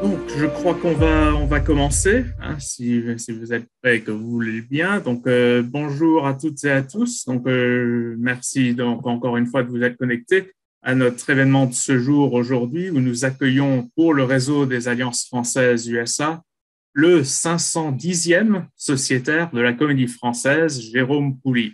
Donc, je crois qu'on va commencer, hein, si vous êtes prêts et que vous voulez bien. Donc, bonjour à toutes et à tous. Donc, merci donc encore une fois de vous être connectés à notre événement de ce jour aujourd'hui où nous accueillons pour le réseau des Alliances françaises USA le 510e sociétaire de la Comédie Française, Jérôme Pouli.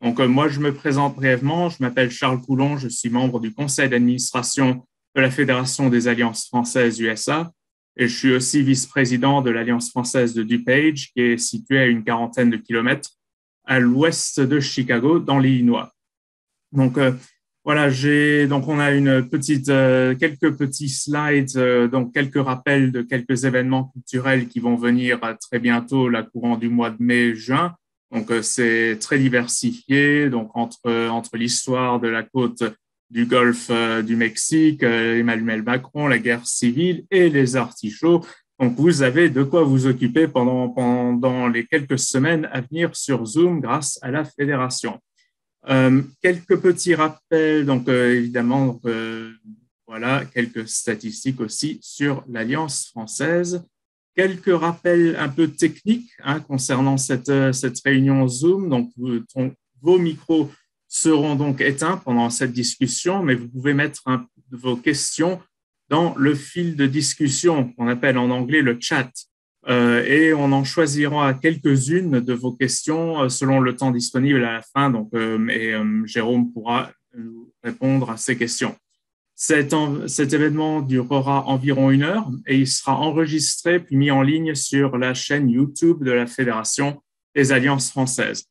Donc, moi, je me présente brièvement. Je m'appelle Charles Coulon. Je suis membre du conseil d'administration de la Fédération des Alliances françaises USA. Et je suis aussi vice-président de l'Alliance française de DuPage, qui est située à une quarantaine de kilomètres à l'ouest de Chicago, dans l'Illinois. Donc, voilà, donc on a quelques petits slides, donc quelques rappels de quelques événements culturels qui vont venir très bientôt, là, courant du mois de mai-juin. Donc, c'est très diversifié, donc entre l'histoire de la côte du golfe du Mexique, Emmanuel Macron, la guerre civile et les artichauts. Donc, vous avez de quoi vous occuper pendant les quelques semaines à venir sur Zoom grâce à la fédération. Quelques petits rappels, donc évidemment, voilà, quelques statistiques aussi sur l'Alliance française. Quelques rappels un peu techniques concernant cette réunion Zoom. Donc, vos micros seront donc éteints pendant cette discussion, mais vous pouvez mettre vos questions dans le fil de discussion qu'on appelle en anglais le chat. Et on en choisira quelques-unes de vos questions selon le temps disponible à la fin. Donc, Jérôme pourra répondre à ces questions. Cet événement durera environ 1 heure et il sera enregistré puis mis en ligne sur la chaîne YouTube de la Fédération des Alliances françaises.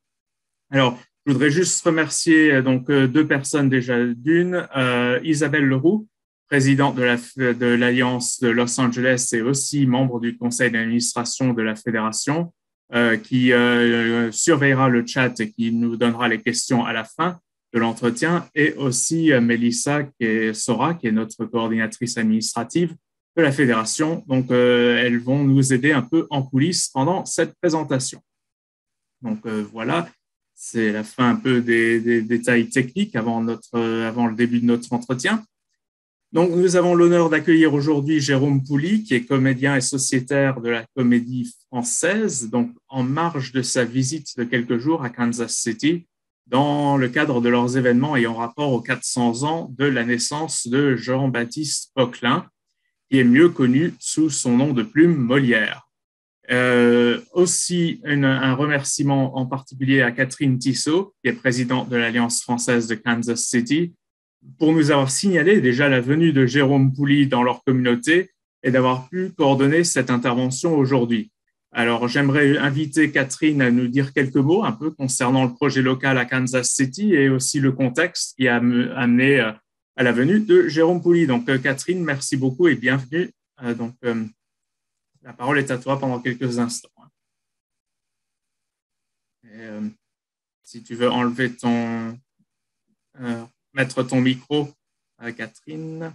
Alors, je voudrais juste remercier donc 2 personnes déjà. D'une, Isabelle Leroux, présidente de l'Alliance de Los Angeles et aussi membre du conseil d'administration de la Fédération, qui surveillera le chat et qui nous donnera les questions à la fin de l'entretien, et aussi Mélissa Sora, qui est notre coordinatrice administrative de la Fédération. Donc, elles vont nous aider un peu en coulisses pendant cette présentation. Donc, voilà. C'est la fin un peu des détails techniques avant le début de notre entretien. Donc, nous avons l'honneur d'accueillir aujourd'hui Jérôme Pouli, qui est comédien et sociétaire de la Comédie Française, donc en marge de sa visite de quelques jours à Kansas City, dans le cadre de leurs événements ayant rapport aux 400 ans de la naissance de Jean-Baptiste Poquelin, qui est mieux connu sous son nom de plume Molière. Aussi, un remerciement en particulier à Catherine Tissot, qui est présidente de l'Alliance française de Kansas City, pour nous avoir signalé déjà la venue de Jérôme Pouli dans leur communauté et d'avoir pu coordonner cette intervention aujourd'hui. Alors, j'aimerais inviter Catherine à nous dire quelques mots un peu concernant le projet local à Kansas City et aussi le contexte qui a amené à la venue de Jérôme Pouli. Donc, Catherine, merci beaucoup et bienvenue. La parole est à toi pendant quelques instants. Et, si tu veux enlever mettre ton micro, Catherine.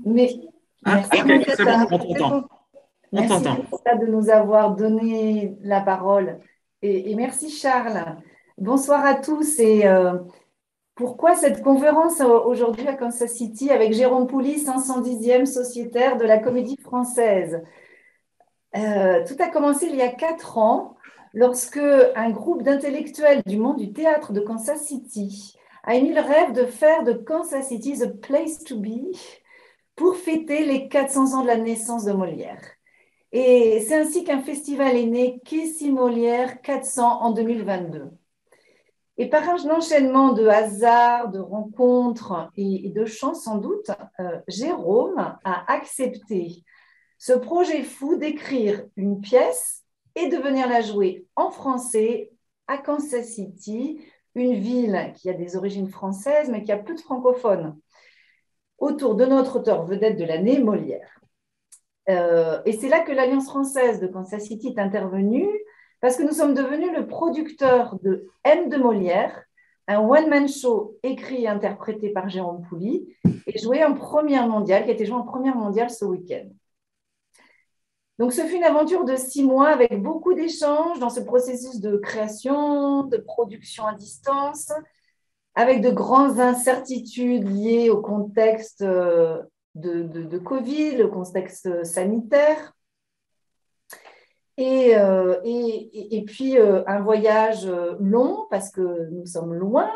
Mais, merci ok, c'est bon, on t'entend. Merci de nous avoir donné la parole. Et merci Charles. Bonsoir à tous. Et pourquoi cette conférence aujourd'hui à Kansas City avec Jérôme Pouli, 510e sociétaire de la Comédie Française? Tout a commencé il y a 4 ans, lorsque un groupe d'intellectuels du monde du théâtre de Kansas City a émis le rêve de faire de Kansas City the place to be pour fêter les 400 ans de la naissance de Molière. Et c'est ainsi qu'un festival est né, Kessi Molière 400 en 2022. Et par un enchaînement de hasards, de rencontres et de chance sans doute, Jérôme a accepté ce projet fou d'écrire une pièce et de venir la jouer en français à Kansas City, une ville qui a des origines françaises mais qui a peu de francophones, autour de notre auteur vedette de l'année, Molière. Et c'est là que l'Alliance française de Kansas City est intervenue, parce que nous sommes devenus le producteur de M de Molière, un one-man show écrit et interprété par Jérôme Pouli et joué en première mondiale, qui a été joué en première mondiale ce week-end. Donc, ce fut une aventure de 6 mois avec beaucoup d'échanges dans ce processus de création, de production à distance, avec de grandes incertitudes liées au contexte de Covid, le contexte sanitaire. Et puis, un voyage long parce que nous sommes loin.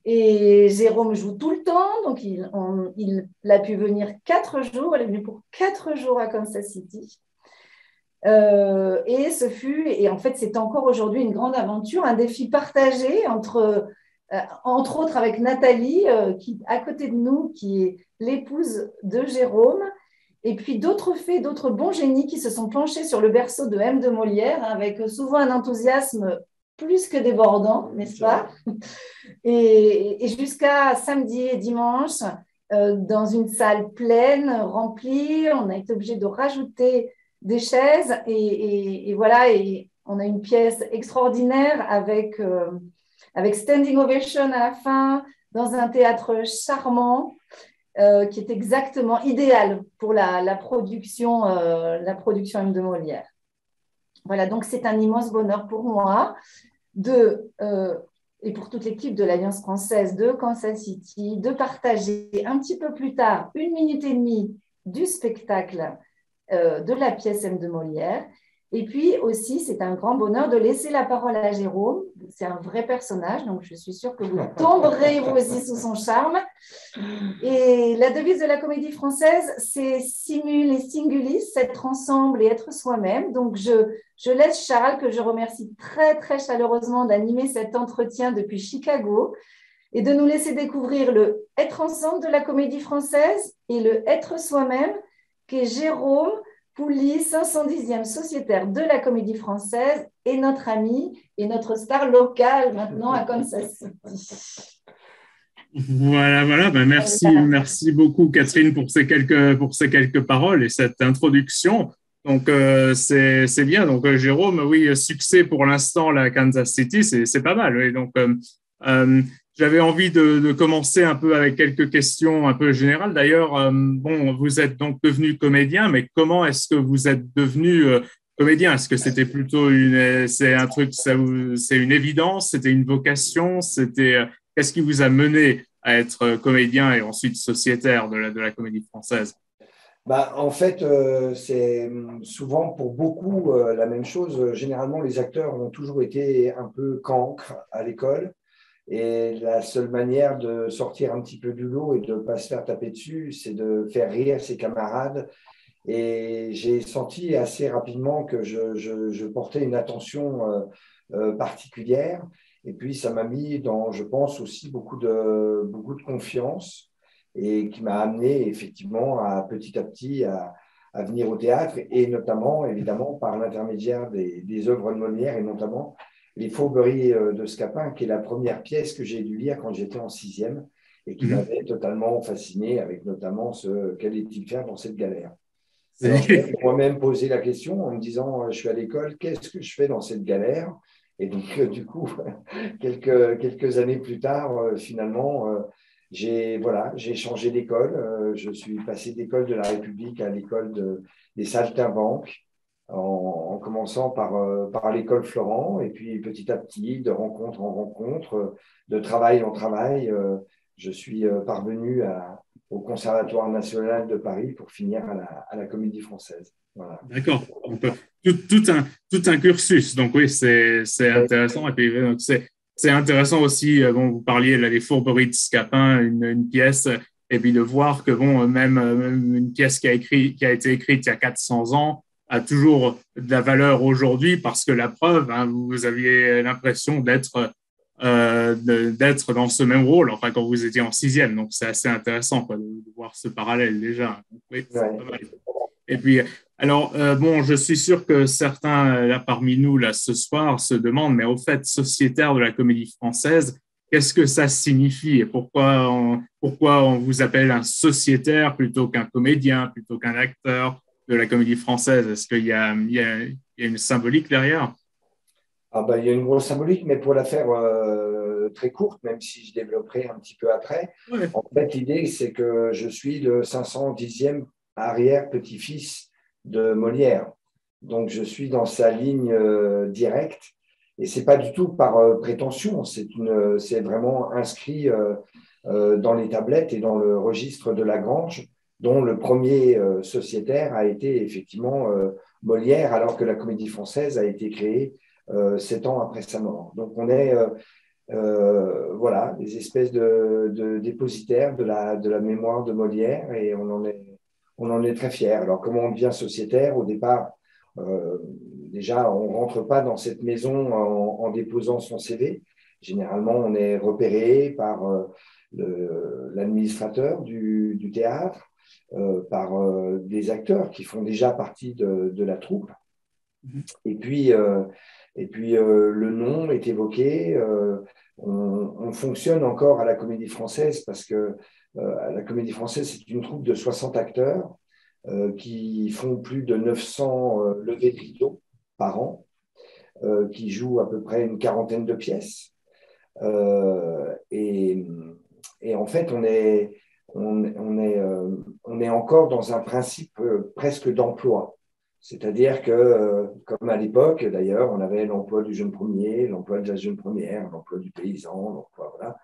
Et Jérôme joue tout le temps, donc il a pu venir 4 jours. Il est venu pour 4 jours à Kansas City. Et en fait, c'est encore aujourd'hui une grande aventure, un défi partagé entre autres avec Nathalie, qui à côté de nous, qui est l'épouse de Jérôme, et puis d'autres bons génies qui se sont penchés sur le berceau de M de Molière, avec souvent un enthousiasme plus que débordant, n'est-ce pas? Et jusqu'à samedi et dimanche, dans une salle pleine, remplie, on a été obligé de rajouter des chaises et voilà, et on a une pièce extraordinaire avec standing ovation à la fin, dans un théâtre charmant qui est exactement idéal pour la production M de Molière. Voilà, donc c'est un immense bonheur pour moi et pour toute l'équipe de l'Alliance française de Kansas City, de partager un petit peu plus tard 1 minute et demie du spectacle de la pièce M de Molière. Et puis aussi, c'est un grand bonheur de laisser la parole à Jérôme. C'est un vrai personnage, donc je suis sûre que vous tomberez vous aussi sous son charme. Et la devise de la Comédie Française, c'est simul et singulis, être ensemble et être soi-même. Donc je laisse Charles, que je remercie très très chaleureusement d'animer cet entretien depuis Chicago et de nous laisser découvrir le être ensemble de la Comédie Française et le être soi-même, qu'est Jérôme Pouli, 510e sociétaire de la Comédie Française et notre ami et notre star locale maintenant à Kansas City. Voilà. Ben merci beaucoup Catherine pour ces quelques paroles et cette introduction. Donc c'est bien. Donc Jérôme, oui, succès pour l'instant là, à Kansas City, c'est pas mal. Oui. Donc j'avais envie de commencer un peu avec quelques questions un peu générales. D'ailleurs, bon, vous êtes donc devenu comédien, mais comment est-ce que vous êtes devenu comédien? Est-ce que c'était plutôt c'est un truc, c'est une évidence, c'était une vocation, qu'est-ce qui vous a mené à être comédien et ensuite sociétaire de la Comédie Française? En fait, c'est souvent pour beaucoup la même chose. Généralement, les acteurs ont toujours été un peu cancres à l'école. Et la seule manière de sortir un petit peu du lot et de ne pas se faire taper dessus, c'est de faire rire ses camarades. Et j'ai senti assez rapidement que je portais une attention particulière. Et puis, ça m'a mis dans, je pense, aussi beaucoup de confiance et qui m'a amené effectivement à petit à venir au théâtre et notamment, évidemment, par l'intermédiaire des œuvres de Molière et notamment Les Fourberies de Scapin, qui est la première pièce que j'ai dû lire quand j'étais en 6e et qui m'avait totalement fasciné, avec notamment ce « Qu'allait-il faire dans cette galère ?» Alors, je m'ai moi-même posé la question en me disant, je suis à l'école, qu'est-ce que je fais dans cette galère? Et donc, du coup, quelques années plus tard, finalement, j'ai changé d'école. Je suis passé d'école de la République à l'école des Saltimbanques, en commençant par l'école Florent, et puis petit à petit, de rencontre en rencontre, de travail en travail, je suis parvenu au Conservatoire national de Paris pour finir à la Comédie Française. Voilà. D'accord. Tout un cursus. Donc oui, c'est intéressant. Et puis c'est intéressant aussi. Bon, vous parliez là des Fourberies de Scapin, une pièce, et puis de voir que bon, même une pièce qui a été écrite il y a 400 ans a toujours de la valeur aujourd'hui parce que la preuve, hein, vous aviez l'impression d'être dans ce même rôle, enfin quand vous étiez en 6e. Donc c'est assez intéressant quoi, de voir ce parallèle déjà. Donc, oui, c'est pas mal. Et puis, alors, bon, je suis sûr que certains là parmi nous là ce soir se demandent, mais au fait, sociétaire de la Comédie Française, qu'est-ce que ça signifie et pourquoi on vous appelle un sociétaire plutôt qu'un comédien, plutôt qu'un acteur de la Comédie Française? Est-ce qu'il y a une symbolique derrière? Il y a une grosse symbolique, mais pour la faire très courte, même si je développerai un petit peu après. Ouais. En fait, l'idée, c'est que je suis le 510e arrière-petit-fils de Molière. Donc, je suis dans sa ligne directe. Et ce n'est pas du tout par prétention, c'est vraiment inscrit dans les tablettes et dans le registre de Lagrange, dont le premier sociétaire a été effectivement Molière, alors que la Comédie Française a été créée 7 ans après sa mort. Donc, on est voilà, des espèces de dépositaires de la mémoire de Molière et on en est très fiers. Alors, comment on devient sociétaire? Au départ, déjà, on ne rentre pas dans cette maison en déposant son CV. Généralement, on est repéré par l'administrateur du théâtre, par des acteurs qui font déjà partie de la troupe. Et puis, le nom est évoqué. On fonctionne encore à la Comédie Française parce que la Comédie Française, c'est une troupe de 60 acteurs qui font plus de 900 levées de rideau par an, qui jouent à peu près une quarantaine de pièces. Et en fait, on est encore dans un principe presque d'emploi. C'est-à-dire que, comme à l'époque, d'ailleurs, on avait l'emploi du jeune premier, l'emploi de la jeune première, l'emploi du paysan, l'emploi, voilà.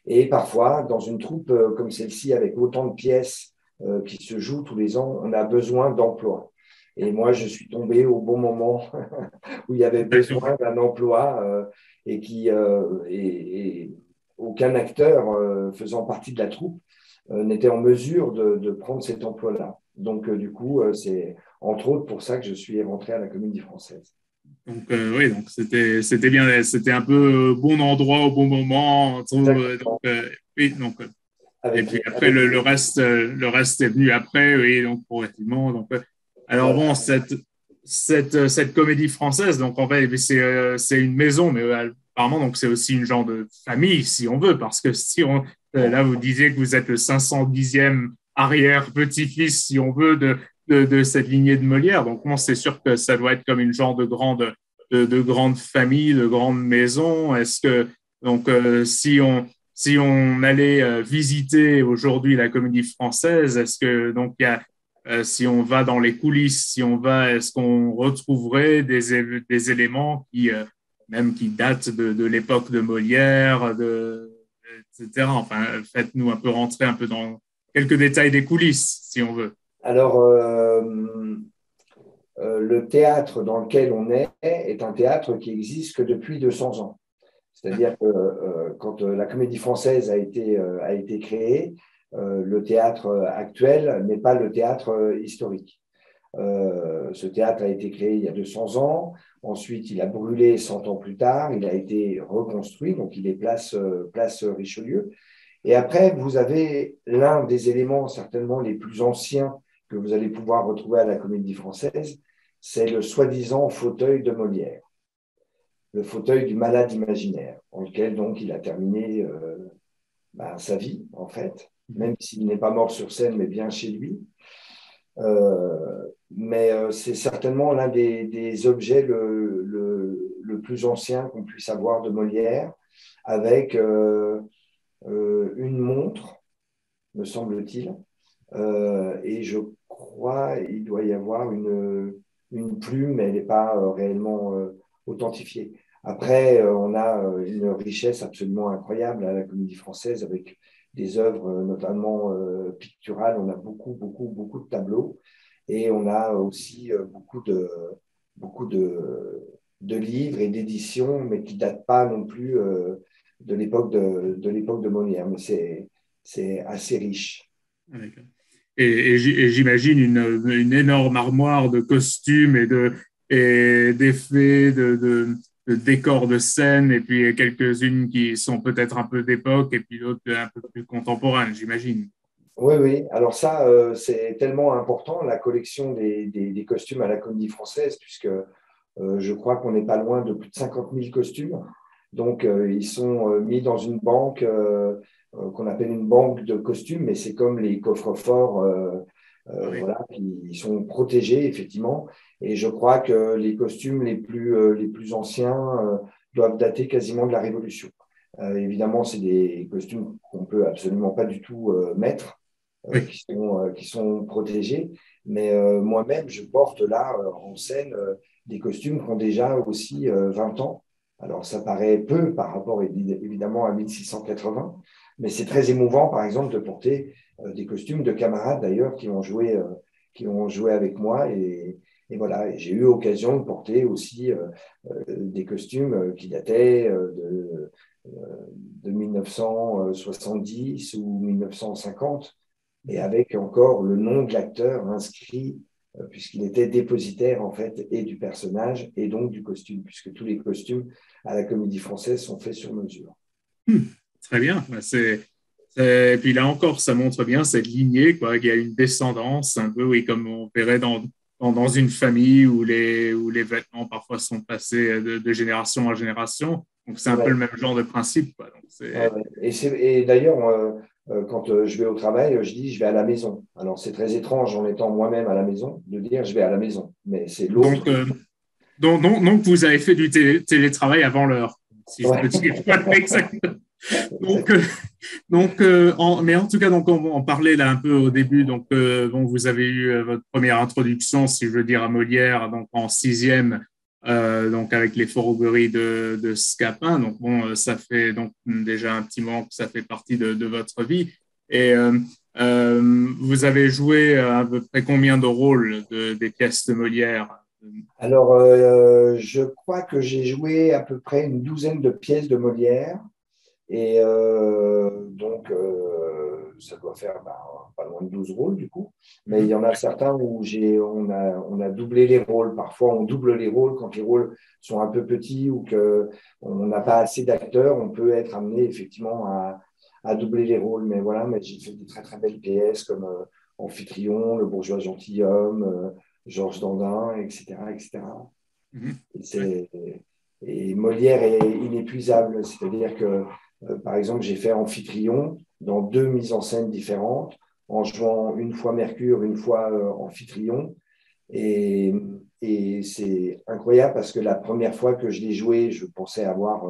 Et parfois, dans une troupe comme celle-ci, avec autant de pièces qui se jouent tous les ans, on a besoin d'emploi. Et moi, je suis tombé au bon moment où il y avait besoin d'un emploi et aucun acteur faisant partie de la troupe n'était en mesure de prendre cet emploi-là. Donc, du coup, c'est entre autres pour ça que je suis rentré à la Comédie Française. Donc, oui, donc c'était bien, c'était un peu bon endroit au bon moment. Oui, donc, et puis après, le reste est venu après, oui, donc progressivement. Donc, alors bon, cette Comédie Française, donc en fait, c'est une maison, mais apparemment, donc c'est aussi une genre de famille, si on veut, parce que si on, là, vous disiez que vous êtes le 510e arrière-petit-fils, si on veut, de cette lignée de Molière. Donc, bon, c'est sûr que ça doit être comme une genre de grande famille, de grande maison. Est-ce que, donc, si on allait visiter aujourd'hui la Comédie Française, est-ce que, donc, il y a, si on va dans les coulisses, est-ce qu'on retrouverait des éléments même qui datent de l'époque de Molière, etc. Enfin, faites-nous un peu rentrer un peu dans quelques détails des coulisses, si on veut. Alors, le théâtre dans lequel on est un théâtre qui existe que depuis 200 ans. C'est-à-dire que quand la Comédie Française a été créée, le théâtre actuel n'est pas le théâtre historique. Ce théâtre a été créé il y a 200 ans. Ensuite, il a brûlé 100 ans plus tard. Il a été reconstruit, donc il est place Richelieu. Et après, vous avez l'un des éléments certainement les plus anciens que vous allez pouvoir retrouver à la Comédie Française, c'est le soi-disant fauteuil de Molière, le fauteuil du malade imaginaire, dans lequel donc il a terminé sa vie, en fait, même s'il n'est pas mort sur scène, mais bien chez lui. Mais c'est certainement l'un des objets le plus ancien qu'on puisse avoir de Molière, avec une montre, me semble-t-il, et je crois il doit y avoir une plume, mais elle n'est pas réellement authentifiée. Après, on a une richesse absolument incroyable à la Comédie Française avec des œuvres notamment picturales. On a beaucoup de tableaux et on a aussi beaucoup de livres et d'éditions, mais qui ne datent pas non plus de l'époque de Molière. Mais c'est assez riche. Et j'imagine une énorme armoire de costumes et d'effets, de décors de scène, et puis quelques-unes qui sont peut-être un peu d'époque, et puis d'autres un peu plus contemporaines, j'imagine. Oui. Alors ça, c'est tellement important, la collection des costumes à la Comédie Française, puisque je crois qu'on n'est pas loin de plus de 50 000 costumes. Donc, ils sont mis dans une banque qu'on appelle une banque de costumes, mais c'est comme les coffres-forts, Oui. voilà, qui sont protégés, effectivement. Et je crois que les costumes les plus anciens doivent dater quasiment de la Révolution. Évidemment, c'est des costumes qu'on ne peut absolument pas du tout mettre, Oui. qui sont protégés. Mais moi-même, je porte là en scène des costumes qui ont déjà aussi 20 ans. Alors, ça paraît peu par rapport évidemment à 1680, mais c'est très émouvant, par exemple, de porter des costumes de camarades d'ailleurs qui ont joué avec moi. Et voilà, et j'ai eu l'occasion de porter aussi des costumes qui dataient de 1970 ou 1950, et avec encore le nom de l'acteur inscrit, puisqu'il était dépositaire en fait et du personnage et donc du costume, puisque tous les costumes à la Comédie Française sont faits sur mesure. Très bien. Et puis là encore, ça montre bien cette lignée, quoi, qu'il y a une descendance, un peu, oui, comme on verrait dans une famille où les vêtements parfois sont passés de génération en génération. Donc, c'est un peu Ouais. le même genre de principe, quoi. Donc, Ouais, ouais. Et d'ailleurs, quand je vais au travail, je dis je vais à la maison. Alors, c'est très étrange en étant moi-même à la maison de dire je vais à la maison, mais c'est l'autre. donc, donc, vous avez fait du télétravail avant l'heure, si je peux Ouais. dire. Voilà, exactement. Donc, mais en tout cas, donc on parlait là un peu au début. Donc, bon, vous avez eu votre première introduction, si je veux dire, à Molière, donc en sixième, donc avec les fourberies de Scapin. Donc, bon, ça fait donc déjà un petit moment que ça fait partie de votre vie. Et vous avez joué à peu près combien de rôles des pièces de Molière? Alors, je crois que j'ai joué à peu près une douzaine de pièces de Molière. Et donc, ça doit faire pas loin de 12 rôles du coup. Mais il y en a certains où on a doublé les rôles. Parfois, on double les rôles quand les rôles sont un peu petits ou qu'on n'a pas assez d'acteurs. On peut être amené effectivement à doubler les rôles. Mais voilà, mais j'ai fait des très très belles pièces comme Amphitryon, Le bourgeois gentilhomme, Georges Dandin, etc. etc. Mhm. Et, Ouais. et Molière est inépuisable. C'est-à-dire que par exemple, j'ai fait Amphitryon dans deux mises en scène différentes, en jouant une fois Mercure, une fois Amphitryon. Et, et c'est incroyable parce que la première fois que je l'ai joué, je pensais avoir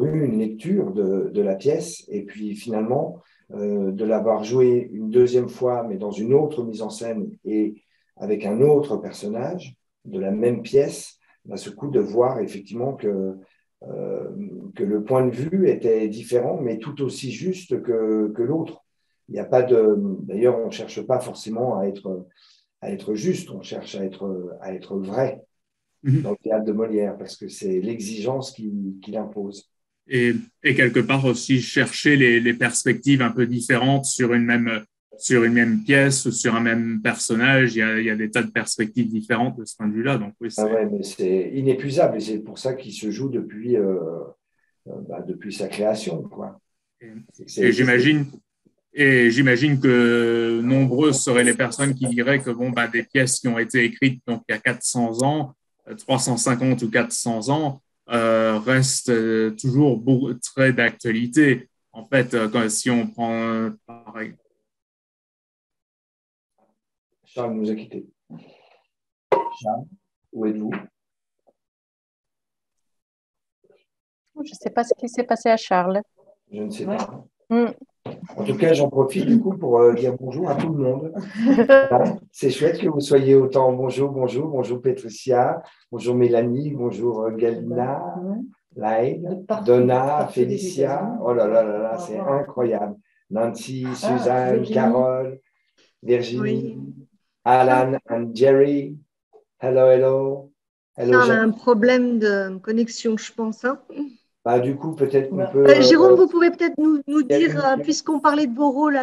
eu une lecture de la pièce. Et puis finalement, de l'avoir joué une deuxième fois, mais dans une autre mise en scène et avec un autre personnage de la même pièce, à ce coup de voir effectivement euh, que le point de vue était différent, mais tout aussi juste que l'autre. Il n'y a pas de. D'ailleurs, on ne cherche pas forcément à être juste, on cherche à être vrai dans Mhm. le théâtre de Molière, parce que c'est l'exigence qui impose. Et quelque part aussi chercher les perspectives un peu différentes sur une même pièce ou sur un même personnage. Il y a des tas de perspectives différentes de ce point de vue-là. Donc, oui, Ah c'est. ouais, mais c'est inépuisable et c'est pour ça qu'il se joue depuis sa création, quoi. Et C'est, j'imagine que nombreuses seraient les personnes qui diraient que bon, bah, des pièces qui ont été écrites donc, il y a 400 ans, 350 ou 400 ans, restent toujours très d'actualité. En fait, si on prend pareil. Charles nous a quittés. Charles, où êtes-vous? Je ne sais pas ce qui s'est passé à Charles. Je ne sais Ouais. pas. Mm. En tout cas, j'en profite du coup pour dire bonjour à tout le monde. Voilà. C'est chouette que vous soyez autant. Bonjour, bonjour, bonjour Patricia, bonjour Mélanie, bonjour Galina, Laïd, Donna, Félicia. Oh là là là là, c'est incroyable. Nancy, Suzanne, Virginie. Carole, Virginie, Oui. Alan and Jerry. Hello, hello. Hello, Charles a Jacques. un problème de connexion, je pense, hein. Bah, du coup, peut-être qu'on Bah, peut. Jérôme, vous pouvez peut-être nous il y a dire, une- puisqu'on parlait de vos rôles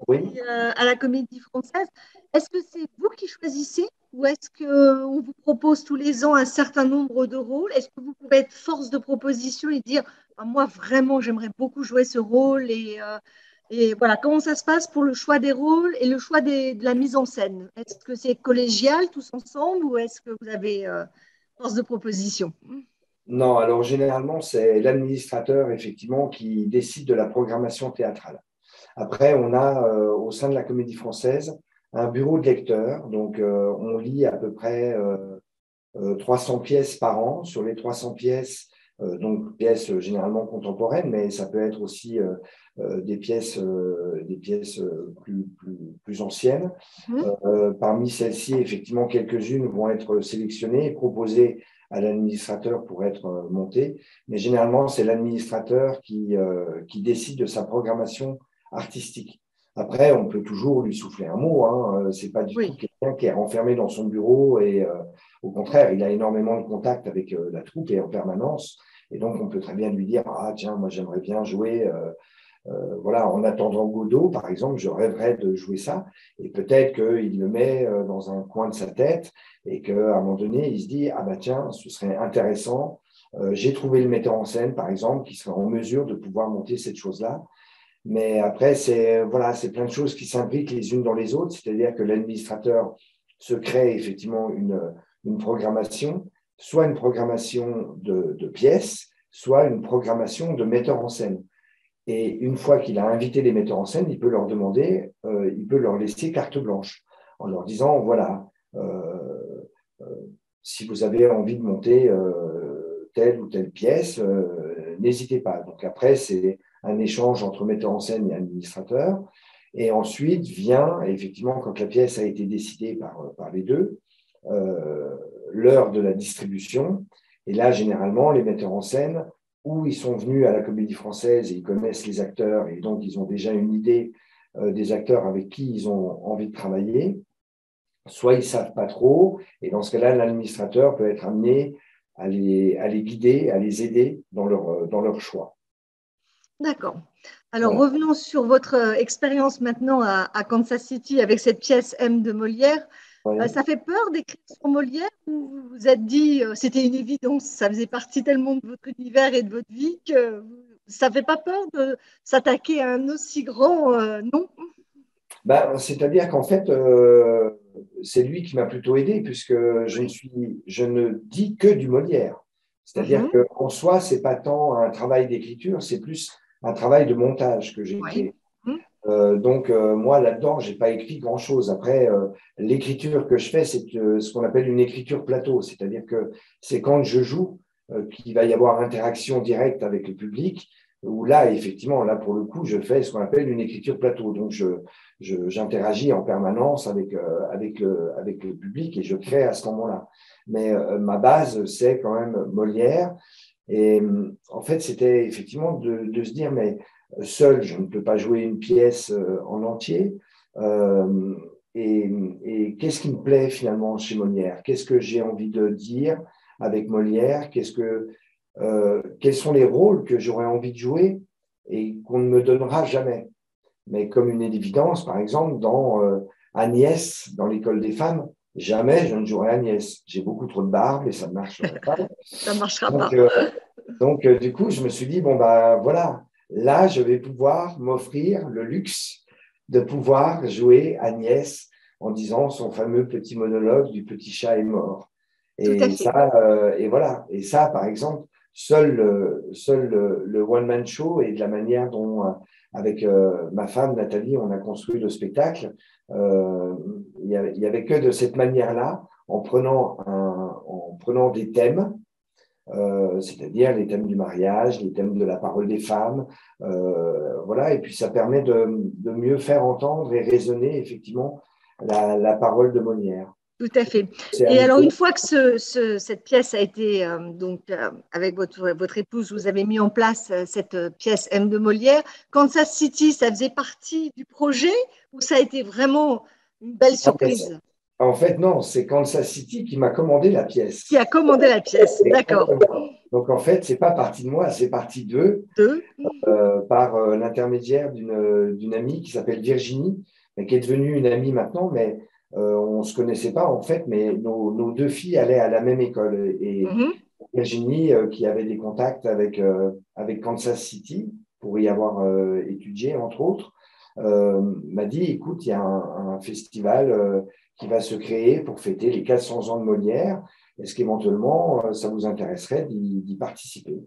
Oui. à la Comédie Française, est-ce que c'est vous qui choisissez ou est-ce qu'on vous propose tous les ans un certain nombre de rôles? Est-ce que vous pouvez être force de proposition et dire, ah, moi vraiment, j'aimerais beaucoup jouer ce rôle et voilà, comment ça se passe pour le choix des rôles et le choix de la mise en scène? Est-ce que c'est collégial tous ensemble ou est-ce que vous avez force de proposition? Non, alors généralement, c'est l'administrateur, effectivement, qui décide de la programmation théâtrale. Après, on a au sein de la Comédie Française un bureau de lecteurs. Donc, on lit à peu près 300 pièces par an. Sur les 300 pièces, donc pièces généralement contemporaines, mais ça peut être aussi des pièces plus anciennes. Parmi celles-ci, effectivement, quelques-unes vont être sélectionnées et proposées à l'administrateur pour être montées, mais généralement, c'est l'administrateur qui décide de sa programmation artistique. Après, on peut toujours lui souffler un mot, hein. C'est pas du tout quelqu'un qui est renfermé dans son bureau et au contraire, il a énormément de contact avec la troupe et en permanence. Et donc, on peut très bien lui dire, ah tiens, moi j'aimerais bien jouer, voilà, en attendant Godot, par exemple, je rêverais de jouer ça. Et peut-être qu'il le met dans un coin de sa tête et qu'à un moment donné, il se dit, ah bah tiens, ce serait intéressant. J'ai trouvé le metteur en scène, par exemple, qui serait en mesure de pouvoir monter cette chose-là. Mais après, c'est plein de choses qui s'imbriquent les unes dans les autres, c'est-à-dire que l'administrateur se crée effectivement une programmation, soit une programmation de pièces, soit une programmation de metteur en scène. Et une fois qu'il a invité les metteurs en scène, il peut leur demander, il peut leur laisser carte blanche en leur disant, voilà, si vous avez envie de monter telle ou telle pièce, n'hésitez pas. Donc après, c'est un échange entre metteur en scène et administrateur. Et ensuite vient, effectivement, quand la pièce a été décidée par les deux, l'heure de la distribution. Et là, généralement, les metteurs en scène, ou ils sont venus à la Comédie Française et ils connaissent les acteurs et donc ils ont déjà une idée des acteurs avec qui ils ont envie de travailler, soit ils ne savent pas trop, et dans ce cas-là, l'administrateur peut être amené à les guider, à les aider dans leur choix. D'accord. Alors, revenons sur votre expérience maintenant à Kansas City avec cette pièce M de Molière. Ça fait peur d'écrire sur Molière ou vous vous êtes dit c'était une évidence, ça faisait partie tellement de votre univers et de votre vie que ça ne fait pas peur de s'attaquer à un aussi grand nom? C'est-à-dire qu'en fait, c'est lui qui m'a plutôt aidé puisque je ne dis que du Molière. C'est-à-dire qu'en soi, ce n'est pas tant un travail d'écriture, c'est plus un travail de montage que j'ai créé. Donc, moi, là-dedans, je n'ai pas écrit grand-chose. Après, l'écriture que je fais, c'est ce qu'on appelle une écriture plateau. C'est-à-dire que c'est quand je joue qu'il va y avoir interaction directe avec le public, où là, effectivement, là, pour le coup, je fais ce qu'on appelle une écriture plateau. Donc, j'interagis en permanence avec le public et je crée à ce moment-là. Mais ma base, c'est quand même Molière. Et en fait, c'était effectivement de se dire, mais seul, je ne peux pas jouer une pièce en entier. Et qu'est-ce qui me plaît finalement chez Molière? Qu'est-ce que j'ai envie de dire avec Molière? Quels sont les rôles que j'aurais envie de jouer et qu'on ne me donnera jamais? Mais comme une évidence, par exemple, dans Agnès, dans l'école des femmes, jamais je ne jouerai Agnès. J'ai beaucoup trop de barbe et ça ne marcherait pas. Ça ne marchera pas. Donc, du coup, je me suis dit, bon, voilà, là, je vais pouvoir m'offrir le luxe de pouvoir jouer Agnès en disant son fameux petit monologue du petit chat est mort. Et ça, et voilà. Et ça, par exemple, seul le one-man show et de la manière dont, avec ma femme Nathalie, on a construit le spectacle, il n'y avait que de cette manière-là, en prenant des thèmes, c'est-à-dire les thèmes du mariage, les thèmes de la parole des femmes, voilà, et puis ça permet de mieux faire entendre et résonner effectivement la parole de Molière. Tout à fait. Et alors, une fois que cette pièce a été, avec votre épouse, vous avez mis en place cette pièce M de Molière, Kansas City, ça faisait partie du projet ou ça a été vraiment une belle surprise? En fait, non, c'est Kansas City qui m'a commandé la pièce. Qui a commandé la pièce, d'accord. Donc, en fait, ce n'est pas parti de moi, c'est parti d'eux, par l'intermédiaire d'une amie qui s'appelle Virginie, mais qui est devenue une amie maintenant, mais on ne se connaissait pas en fait, mais nos deux filles allaient à la même école. Et Virginie, qui avait des contacts avec Kansas City, pour y avoir étudié, entre autres, m'a dit, écoute, il y a un festival qui va se créer pour fêter les 400 ans de Molière. Est-ce qu'éventuellement, ça vous intéresserait d'y participer?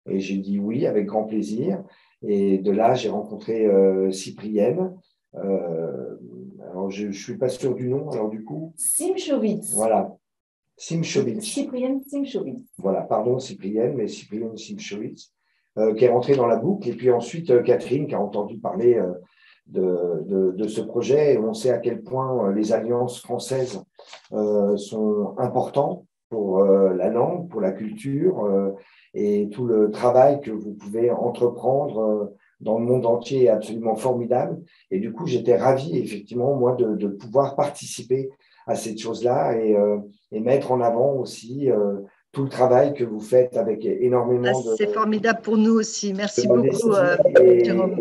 Et j'ai dit oui, avec grand plaisir. Et de là, j'ai rencontré Cyprienne. Alors, je ne suis pas sûr du nom, alors du coup. Simchowitz. Voilà. Simchowitz. Cyprienne Simchowitz. Voilà, pardon, Cyprienne, mais Cyprienne Simchowitz, qui est rentrée dans la boucle. Et puis ensuite, Catherine, qui a entendu parler de ce projet. Et on sait à quel point les alliances françaises sont importantes pour la langue, pour la culture, et tout le travail que vous pouvez entreprendre dans le monde entier est absolument formidable. Et du coup, j'étais ravi, effectivement, moi, de pouvoir participer à cette chose-là et mettre en avant aussi tout le travail que vous faites avec énormément de… C'est formidable pour nous aussi. Merci beaucoup, Jérôme.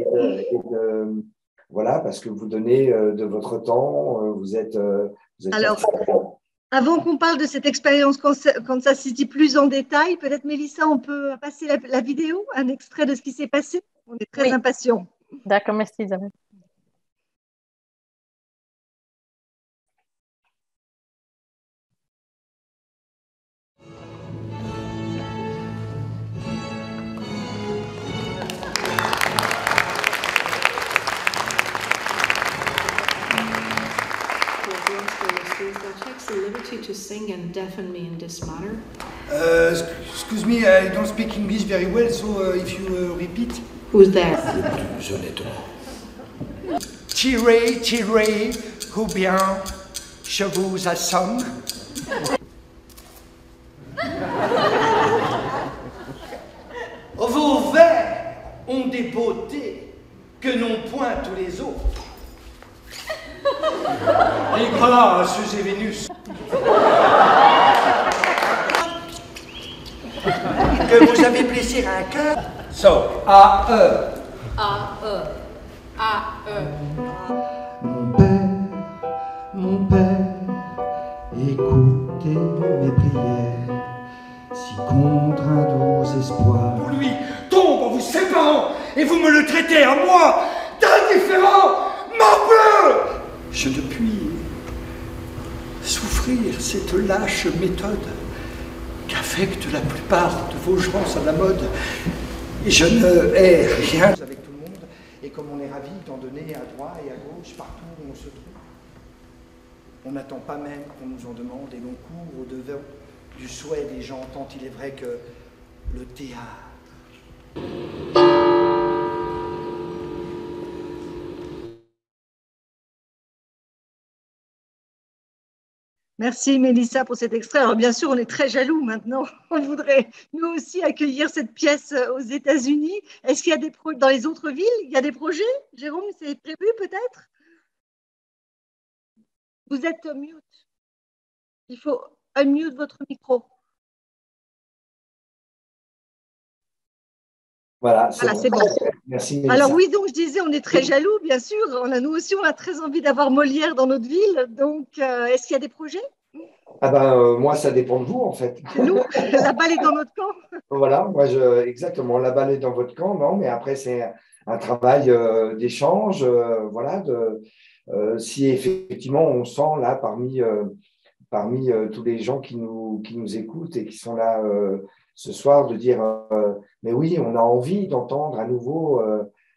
Voilà, parce que vous donnez de votre temps, vous êtes Alors, avant qu'on parle de cette expérience Kansas City plus en détail, peut-être Mélissa, on peut passer la vidéo, un extrait de ce qui s'est passé. On est très impatients. D'accord, merci Isabelle. The liberty to sing and deafen me in this matter. Excuse me, I don't speak English very well, so if you repeat. Who's there? Plus honnêtement. Tirez, tirez, ou bien je vous assomme. Vos vers ont des beautés que n'ont point tous les autres. Et grâce et Vénus. Que vous avez plaisir à un cœur. So, A-E. A-E. A-E. Mon père, écoutez mes prières, si contre un doux espoir. Pour lui, tombe en vous séparant, et vous me le traitez à moi d'indifférent, morbleu! Je ne puis souffrir cette lâche méthode qu'affectent la plupart de vos gens à la mode. Et je ne hais rien avec tout le monde, et comme on est ravis d'en donner à droite et à gauche, partout où on se trouve. On n'attend pas même qu'on nous en demande, et l'on court au-devant du souhait des gens, tant il est vrai que le théâtre. Merci Mélissa pour cet extrait. Alors bien sûr, on est très jaloux maintenant. On voudrait nous aussi accueillir cette pièce aux États-Unis. Est-ce qu'il y a des dans les autres villes, il y a des projets? Jérôme, c'est prévu peut-être? Vous êtes mute. Il faut unmute votre micro. Voilà, c'est bon. Merci Mélissa. Alors oui, donc je disais, on est très jaloux, bien sûr. Nous aussi, on a très envie d'avoir Molière dans notre ville. Donc, est-ce qu'il y a des projets? Ah ben, moi, ça dépend de vous, en fait. Nous, la balle est dans notre camp. Voilà, moi, exactement, la balle est dans votre camp, non, mais après, c'est un travail d'échange, voilà, si effectivement, on sent là, parmi tous les gens qui nous écoutent et qui sont là ce soir, de dire mais oui, on a envie d'entendre à nouveau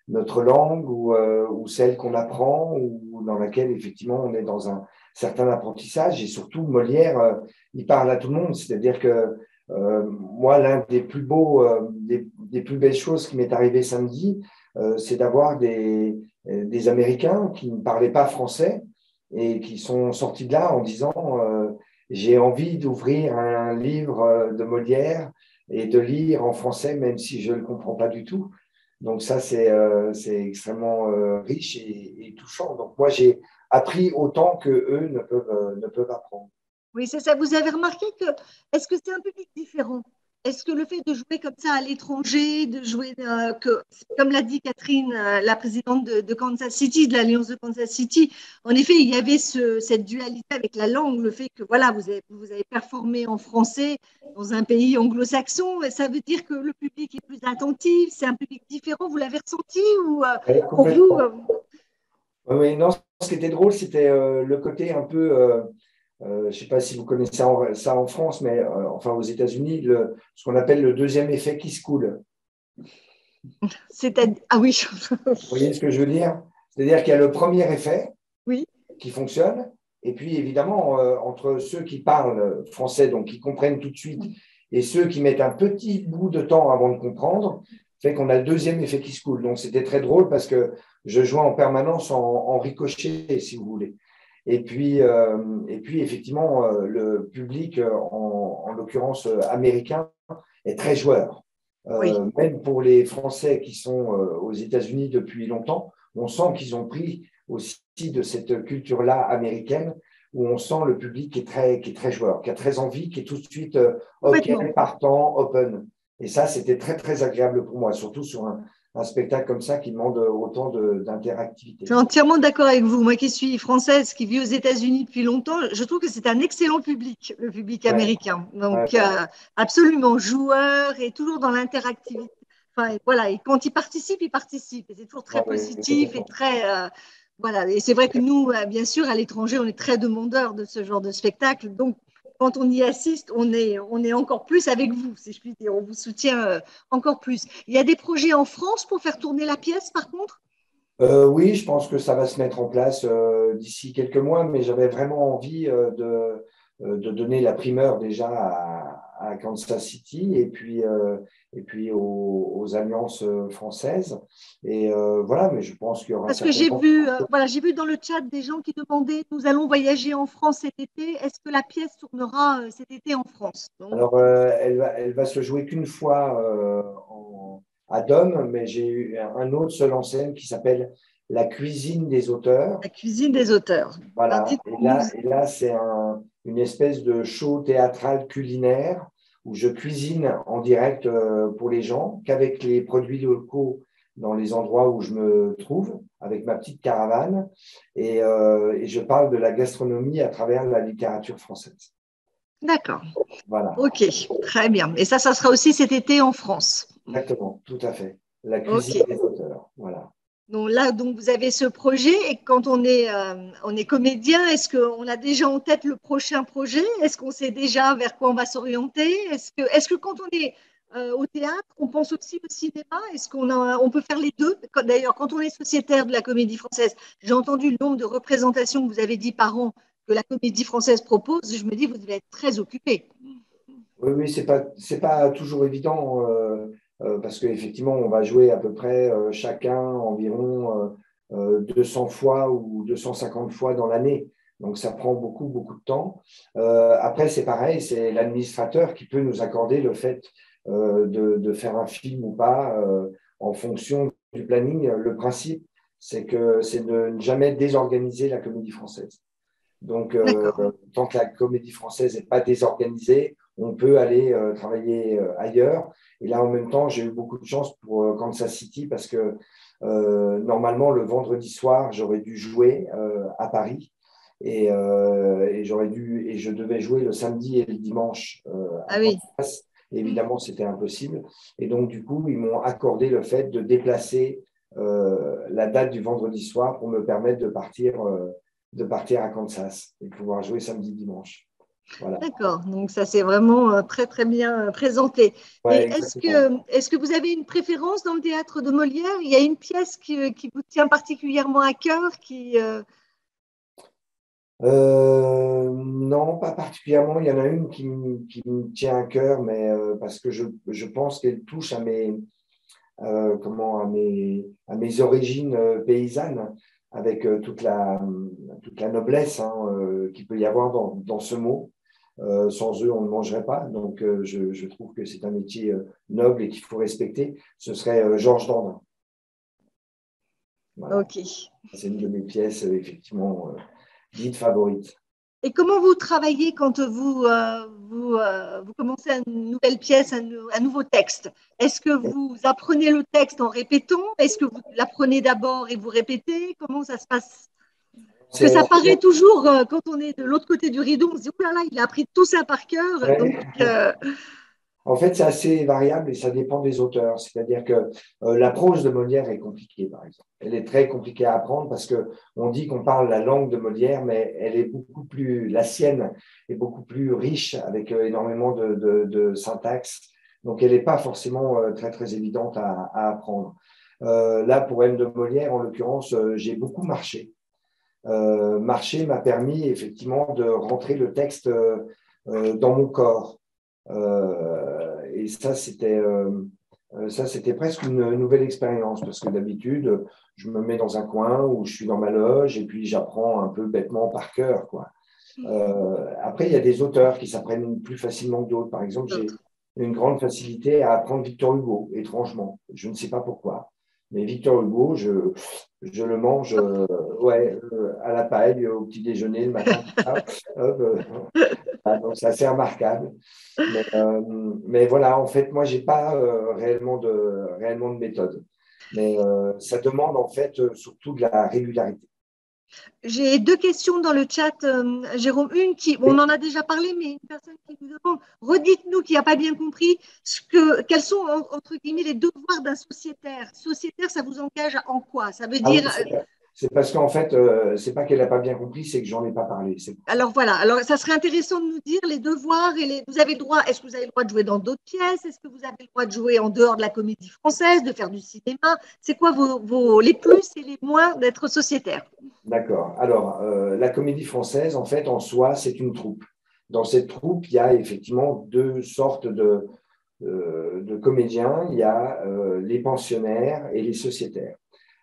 notre langue ou celle qu'on apprend ou dans laquelle effectivement on est dans un certain apprentissage. Et surtout, Molière, il parle à tout le monde. C'est-à-dire que moi, l'un des plus beaux, des plus belles choses qui m'est arrivé samedi, c'est d'avoir des Américains qui ne parlaient pas français et qui sont sortis de là en disant j'ai envie d'ouvrir un livre de Molière et de lire en français, même si je ne le comprends pas du tout. Donc ça, c'est extrêmement riche et touchant. Donc moi, j'ai appris autant qu'eux ne peuvent apprendre. Oui, c'est ça. Vous avez remarqué est-ce que c'est un public différent? Est-ce que le fait de jouer comme ça à l'étranger, de jouer, comme l'a dit Catherine, la présidente de Kansas City, de l'Alliance de Kansas City, en effet, il y avait cette dualité avec la langue, le fait que voilà, vous avez performé en français dans un pays anglo-saxon, ça veut dire que le public est plus attentif, c'est un public différent, vous l'avez ressenti ou pour vous Oui, non, ce qui était drôle, c'était le côté un peu… je ne sais pas si vous connaissez ça en France, mais enfin aux États-Unis, ce qu'on appelle le deuxième effet qui se coule. Ah oui. Vous voyez ce que je veux dire? C'est-à-dire qu'il y a le premier effet oui. qui fonctionne, Et puis, évidemment, entre ceux qui parlent français, donc qui comprennent tout de suite, et ceux qui mettent un petit bout de temps avant de comprendre, fait qu'on a le deuxième effet qui se coule. Donc, c'était très drôle parce que je jouais en permanence en ricochet, si vous voulez. Et puis effectivement, le public, en l'occurrence américain, est très joueur. Oui. Même pour les Français qui sont aux États-Unis depuis longtemps, on sent qu'ils ont pris aussi de cette culture-là américaine, où on sent le public qui est très joueur, qui a très envie, qui est tout de suite OK, partant, open. Et ça, c'était très, très agréable pour moi, surtout sur un spectacle comme ça qui demande autant d'interactivité. Je suis entièrement d'accord avec vous. Moi qui suis française, qui vis aux États-Unis depuis longtemps, je trouve que c'est un excellent public, le public américain. Donc, absolument joueur et toujours dans l'interactivité. Enfin, voilà, et quand il participe, il participe. Et c'est toujours très positif et très… voilà. Et c'est vrai que nous, bien sûr, à l'étranger, on est très demandeurs de ce genre de spectacle. Donc, quand on y assiste, on est encore plus avec vous, si je puis dire. On vous soutient encore plus. Il y a des projets en France pour faire tourner la pièce, par contre? Oui, je pense que ça va se mettre en place d'ici quelques mois, mais j'avais vraiment envie de donner la primeur déjà à Kansas City et puis aux alliances françaises. Et voilà, mais je pense qu'il y aura… Parce que j'ai vu dans le chat des gens qui demandaient, nous allons voyager en France cet été, est-ce que la pièce tournera cet été en France? Donc… Alors, elle va se jouer qu'une fois à Dôme, mais j'ai eu un autre seul en scène qui s'appelle La cuisine des auteurs. La cuisine des auteurs. Voilà. Et là c'est une espèce de show théâtral culinaire où je cuisine en direct pour les gens, qu'avec les produits locaux dans les endroits où je me trouve, avec ma petite caravane. Et je parle de la gastronomie à travers la littérature française. D'accord. Voilà. Ok, très bien. Et ça sera aussi cet été en France. Exactement, tout à fait. La cuisine des auteurs, voilà. Donc là, vous avez ce projet et quand on est comédien, est-ce qu'on a déjà en tête le prochain projet? Est-ce qu'on sait déjà vers quoi on va s'orienter? Est-ce que quand on est au théâtre, on pense aussi au cinéma? Est-ce on peut faire les deux? D'ailleurs, quand on est sociétaire de la Comédie Française, j'ai entendu le nombre de représentations que vous avez dit par an que la Comédie Française propose. Je me dis, vous devez être très occupé. Oui, c'est pas toujours évident parce qu'effectivement, on va jouer à peu près chacun environ 200 fois ou 250 fois dans l'année. Donc, ça prend beaucoup, beaucoup de temps. Après, c'est pareil, c'est l'administrateur qui peut nous accorder le fait de faire un film ou pas en fonction du planning. Le principe, c'est de ne jamais désorganiser la Comédie Française. Donc, tant que la Comédie Française n'est pas désorganisée, on peut aller travailler ailleurs. Et là, en même temps, j'ai eu beaucoup de chance pour Kansas City parce que normalement, le vendredi soir, j'aurais dû jouer à Paris et je devais jouer le samedi et le dimanche à Kansas. Évidemment, c'était impossible. Et donc, du coup, ils m'ont accordé le fait de déplacer la date du vendredi soir pour me permettre de partir à Kansas et pouvoir jouer samedi, dimanche. Voilà. D'accord, donc ça c'est vraiment très très bien présenté. Ouais, et est-ce que vous avez une préférence dans le théâtre de Molière? Il y a une pièce qui vous tient particulièrement à cœur Non, pas particulièrement. Il y en a une qui me tient à cœur, mais parce que je pense qu'elle touche à mes origines paysannes, avec toute la noblesse qu'il peut y avoir dans ce mot. Sans eux, on ne mangerait pas. Donc, je trouve que c'est un métier noble et qu'il faut respecter. Ce serait Georges Dandin. Voilà. Ok. C'est une de mes pièces, effectivement, dites favorites. Et comment vous travaillez quand vous commencez une nouvelle pièce, un nouveau texte? Est-ce que vous apprenez le texte en répétant? Est-ce que vous l'apprenez d'abord et vous répétez? Comment ça se passe? Parce que ça paraît toujours, quand on est de l'autre côté du rideau, on se dit, oh là là, il a appris tout ça par cœur. Ouais. Donc, En fait, c'est assez variable et ça dépend des auteurs. C'est-à-dire que la prose de Molière est compliquée, par exemple. Elle est très compliquée à apprendre parce qu'on dit qu'on parle la langue de Molière, mais elle est la sienne est beaucoup plus riche avec énormément de syntaxe. Donc, elle n'est pas forcément très, très évidente à apprendre. Là, pour M de Molière, en l'occurrence, j'ai beaucoup marché. marcher m'a permis effectivement de rentrer le texte dans mon corps. Et ça, c'était presque une nouvelle expérience parce que d'habitude, je me mets dans un coin où je suis dans ma loge et puis j'apprends un peu bêtement par cœur, quoi. Après, il y a des auteurs qui s'apprennent plus facilement que d'autres. Par exemple, j'ai une grande facilité à apprendre Victor Hugo, étrangement. Je ne sais pas pourquoi. Mais Victor Hugo, je le mange à la paille, au petit déjeuner, le matin. Donc, c'est assez remarquable. Mais voilà, en fait, moi, je n'ai pas réellement de méthode. Mais ça demande en fait surtout de la régularité. J'ai deux questions dans le chat, Jérôme. Une on en a déjà parlé, mais une personne qui nous demande, redites-nous qui n'a pas bien compris, quels sont, entre guillemets, les devoirs d'un sociétaire. Sociétaire, ça vous engage en quoi? Ça veut dire… C'est parce qu'en fait, c'est pas qu'elle n'a pas bien compris, c'est que j'en ai pas parlé. Alors voilà, alors ça serait intéressant de nous dire les devoirs et vous avez le droit, est-ce que vous avez le droit de jouer dans d'autres pièces? Est-ce que vous avez le droit de jouer en dehors de la Comédie Française, de faire du cinéma? C'est quoi les plus et les moins d'être sociétaire? D'accord. Alors, la Comédie Française, en fait, en soi, c'est une troupe. Dans cette troupe, il y a effectivement deux sortes de comédiens. Il y a les pensionnaires et les sociétaires.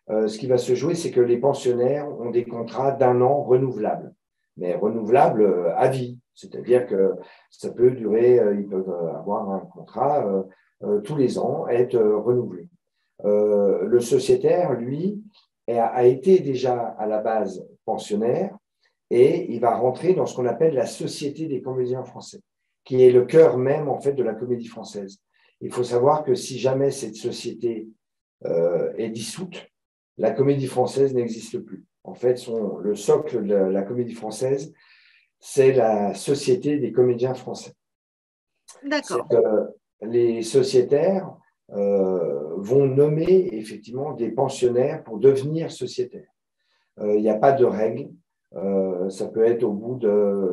Ce qui va se jouer, c'est que les pensionnaires ont des contrats d'1 an renouvelables, mais renouvelables à vie. C'est-à-dire que ça peut durer, ils peuvent avoir un contrat tous les ans, être renouvelé. Le sociétaire, lui, a été déjà à la base pensionnaire et il va rentrer dans ce qu'on appelle la Société des comédiens français, qui est le cœur même en fait de la Comédie Française. Il faut savoir que si jamais cette société est dissoute, la Comédie Française n'existe plus. En fait, le socle de la Comédie Française, c'est la Société des comédiens français. D'accord. Les sociétaires vont nommer effectivement des pensionnaires pour devenir sociétaires. Il n'y a pas de règle. Ça peut être au bout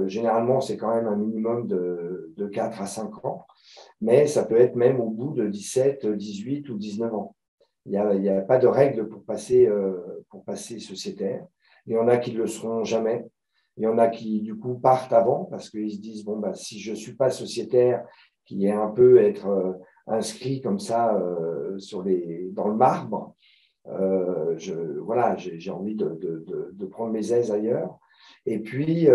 généralement, c'est quand même un minimum de 4 à 5 ans, mais ça peut être même au bout de 17, 18 ou 19 ans. Il n'y a pas de règle pour passer sociétaire. Il y en a qui ne le seront jamais. Il y en a qui, du coup, partent avant parce qu'ils se disent, bon, bah, si je ne suis pas sociétaire, qui est un peu être inscrit comme ça dans le marbre, j'ai envie de prendre mes aises ailleurs. Et puis,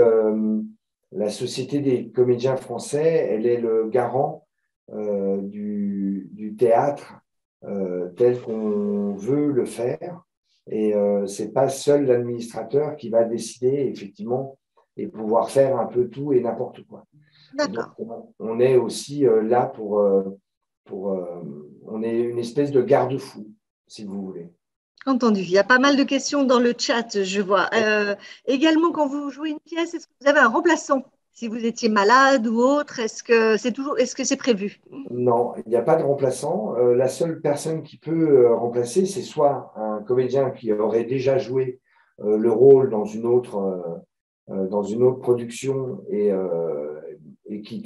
la Société des comédiens français, elle est le garant du théâtre tel qu'on veut le faire. Et ce n'est pas seul l'administrateur qui va décider, effectivement, et pouvoir faire un peu tout et n'importe quoi. D'accord. Donc, on est aussi là on est une espèce de garde-fou, si vous voulez. Entendu. Il y a pas mal de questions dans le chat, je vois. Également, quand vous jouez une pièce, est-ce que vous avez un remplaçant? Si vous étiez malade ou autre, est-ce que c'est prévu? Non, il n'y a pas de remplaçant. La seule personne qui peut remplacer, c'est soit un comédien qui aurait déjà joué le rôle dans une autre production et qui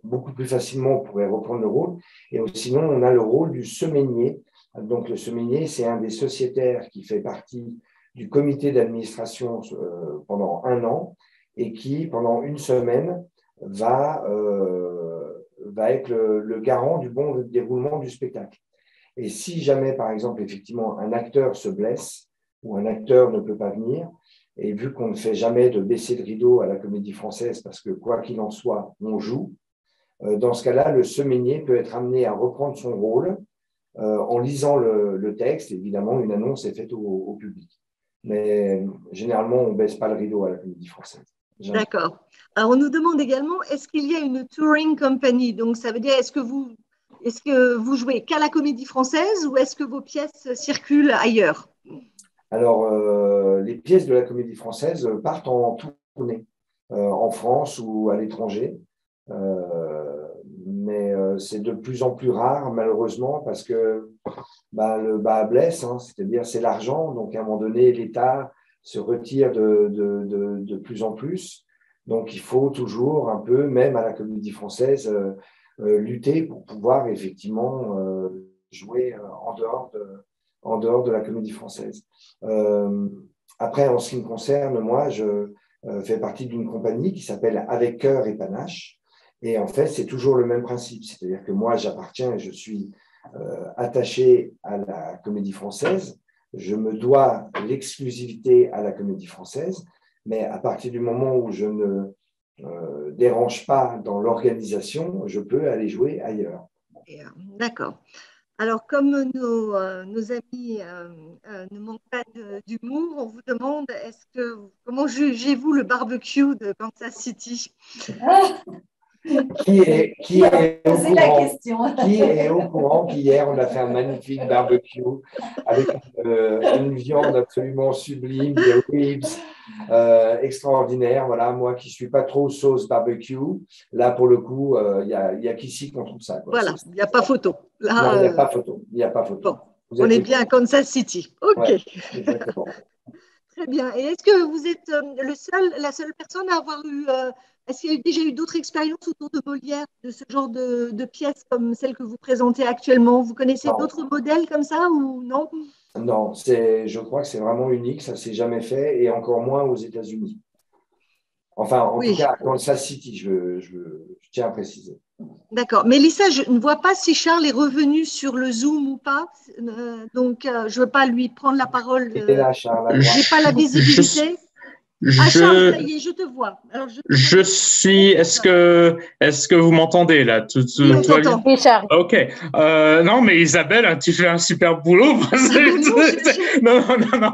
beaucoup plus facilement pourrait reprendre le rôle. Et sinon, on a le rôle du semainier. Donc, le semainier, c'est un des sociétaires qui fait partie du comité d'administration pendant 1 an et qui, pendant 1 semaine, va être le garant du bon déroulement du spectacle. Et si jamais, par exemple, effectivement, un acteur se blesse ou un acteur ne peut pas venir, et vu qu'on ne fait jamais de baisser de rideau à la Comédie Française, parce que quoi qu'il en soit, on joue, dans ce cas-là, le semainier peut être amené à reprendre son rôle en lisant le texte. Évidemment, une annonce est faite au public. Mais généralement, on ne baisse pas le rideau à la Comédie Française. Jamais. D'accord. Alors, on nous demande également, est-ce qu'il y a une touring company? Donc, ça veut dire, est-ce que vous jouez qu'à la Comédie Française ou est-ce que vos pièces circulent ailleurs? Alors, les pièces de la Comédie Française partent en tournée, en France ou à l'étranger. Mais c'est de plus en plus rare, malheureusement, parce que le bas blesse, hein, c'est-à-dire c'est l'argent. Donc, à un moment donné, l'État se retire de plus en plus. Donc, il faut toujours un peu, même à la Comédie Française, lutter pour pouvoir effectivement jouer en dehors de la Comédie Française. Après, en ce qui me concerne, moi, je fais partie d'une compagnie qui s'appelle Avec Cœur et Panache. Et en fait, c'est toujours le même principe. C'est-à-dire que moi, j'appartiens et je suis attaché à la Comédie Française. Je me dois l'exclusivité à la Comédie Française. Mais à partir du moment où je ne dérange pas dans l'organisation, je peux aller jouer ailleurs. D'accord. Alors, comme nos amis ne manquent pas d'humour, on vous demande comment jugez-vous le barbecue de Kansas City? Qui est au question. courant qu'hier, on a fait un magnifique barbecue avec une viande absolument sublime, des ribs extraordinaires. Voilà, moi qui ne suis pas trop sauce barbecue, là, pour le coup, il y a qu'ici qu'on trouve ça. Quoi. Voilà, il n'y a pas photo. Là, non, il n'y a pas photo. Il n'y a pas photo. Bon, on est bien à Kansas City. OK. Ouais, exactement. Très bien. Et est-ce que vous êtes la seule personne à avoir eu… est-ce qu'il y a déjà eu d'autres expériences autour de Molière, de ce genre de pièces comme celle que vous présentez actuellement? Vous connaissez d'autres modèles comme ça ou non? Non, je crois que c'est vraiment unique. Ça ne s'est jamais fait et encore moins aux États-Unis. Enfin, en tout cas, à Kansas City, je tiens à préciser. D'accord. Mélissa, je ne vois pas si Charles est revenu sur le Zoom ou pas. Donc, je ne veux pas lui prendre la parole. Il est là, Charles. Je n'ai pas la visibilité. Charles, ça y est, je te vois. Alors, je suis. Est-ce que vous m'entendez là? Oui, on t'entend. Oui, Charles. Ok. Non, mais Isabelle, tu fais un super boulot. Non,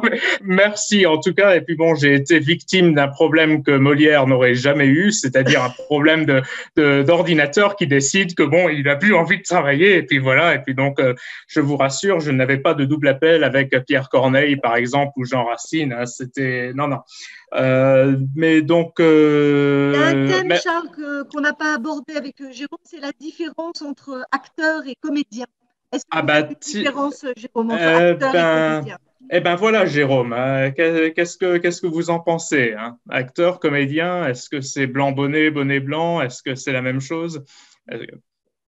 mais merci en tout cas. Et puis bon, j'ai été victime d'un problème que Molière n'aurait jamais eu, c'est-à-dire un problème d'ordinateur qui décide que bon, il n'a plus envie de travailler. Et puis voilà. Et puis donc, je vous rassure, je n'avais pas de double appel avec Pierre Corneille, par exemple, ou Jean Racine. C'était non. Mais donc. Il y a un thème, Charles, qu'on n'a pas abordé avec Jérôme, c'est la différence entre acteur et comédien. Est-ce que vous avez une différence, Jérôme, entre acteur et comédien? Eh ben voilà, Jérôme, qu'est-ce que vous en pensez, hein? Acteur, comédien, est-ce que c'est blanc bonnet, bonnet blanc? Est-ce que c'est la même chose?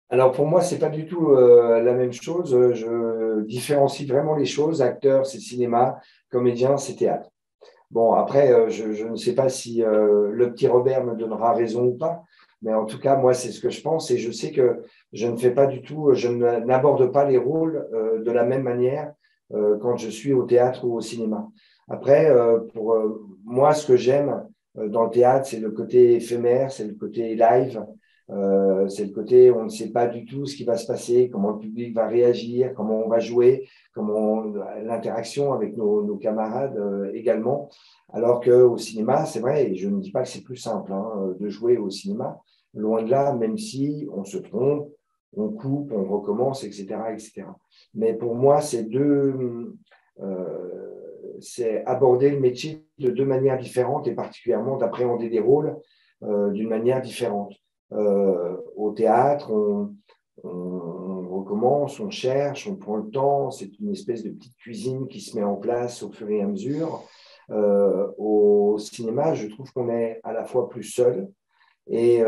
Alors pour moi, c'est pas du tout la même chose. Je différencie vraiment les choses. Acteur, c'est cinéma. Comédien, c'est théâtre. Bon, après, je ne sais pas si le petit Robert me donnera raison ou pas, mais en tout cas, moi, c'est ce que je pense et je sais que je ne fais pas du tout, je n'aborde pas les rôles de la même manière quand je suis au théâtre ou au cinéma. Après, pour moi, ce que j'aime dans le théâtre, c'est le côté éphémère, c'est le côté live, c'est le côté on ne sait pas du tout ce qui va se passer, comment le public va réagir, comment on va jouer, l'interaction avec nos camarades également. Alors qu'au cinéma, c'est vrai, et je ne dis pas que c'est plus simple de jouer au cinéma, loin de là, même si on se trompe, on coupe, on recommence, etc., etc. Mais pour moi, c'est aborder le métier de deux manières différentes et particulièrement d'appréhender des rôles d'une manière différente. Au théâtre, on recommence, on cherche, on prend le temps, c'est une espèce de petite cuisine qui se met en place au fur et à mesure. Au cinéma, je trouve qu'on est à la fois plus seul et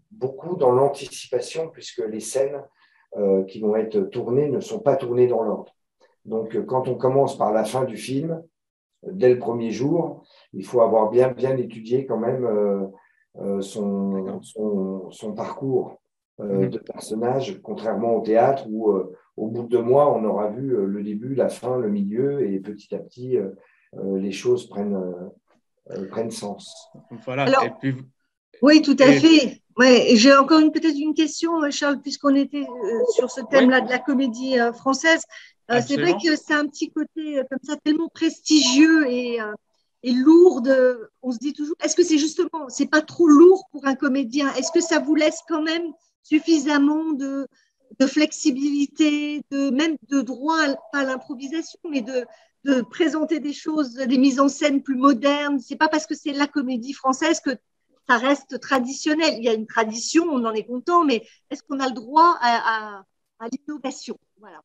beaucoup dans l'anticipation puisque les scènes qui vont être tournées ne sont pas tournées dans l'ordre. Donc, quand on commence par la fin du film, dès le premier jour, il faut avoir bien étudié quand même son parcours de personnage, contrairement au théâtre où au bout de 2 mois, on aura vu le début, la fin, le milieu et petit à petit, les choses prennent sens. Voilà. Alors, et puis, oui, tout à fait. Ouais, j'ai encore peut-être une question, Charles, puisqu'on était sur ce thème-là de la comédie française. C'est vrai que c'est un petit côté comme ça tellement prestigieux et lourd. On se dit toujours, est-ce que c'est pas trop lourd pour un comédien? Est-ce que ça vous laisse quand même suffisamment de flexibilité, même de droit, pas à l'improvisation, mais de présenter des choses, des mises en scène plus modernes? C'est pas parce que c'est la comédie française que ça reste traditionnel. Il y a une tradition, on en est content, mais est-ce qu'on a le droit à l'innovation? Voilà.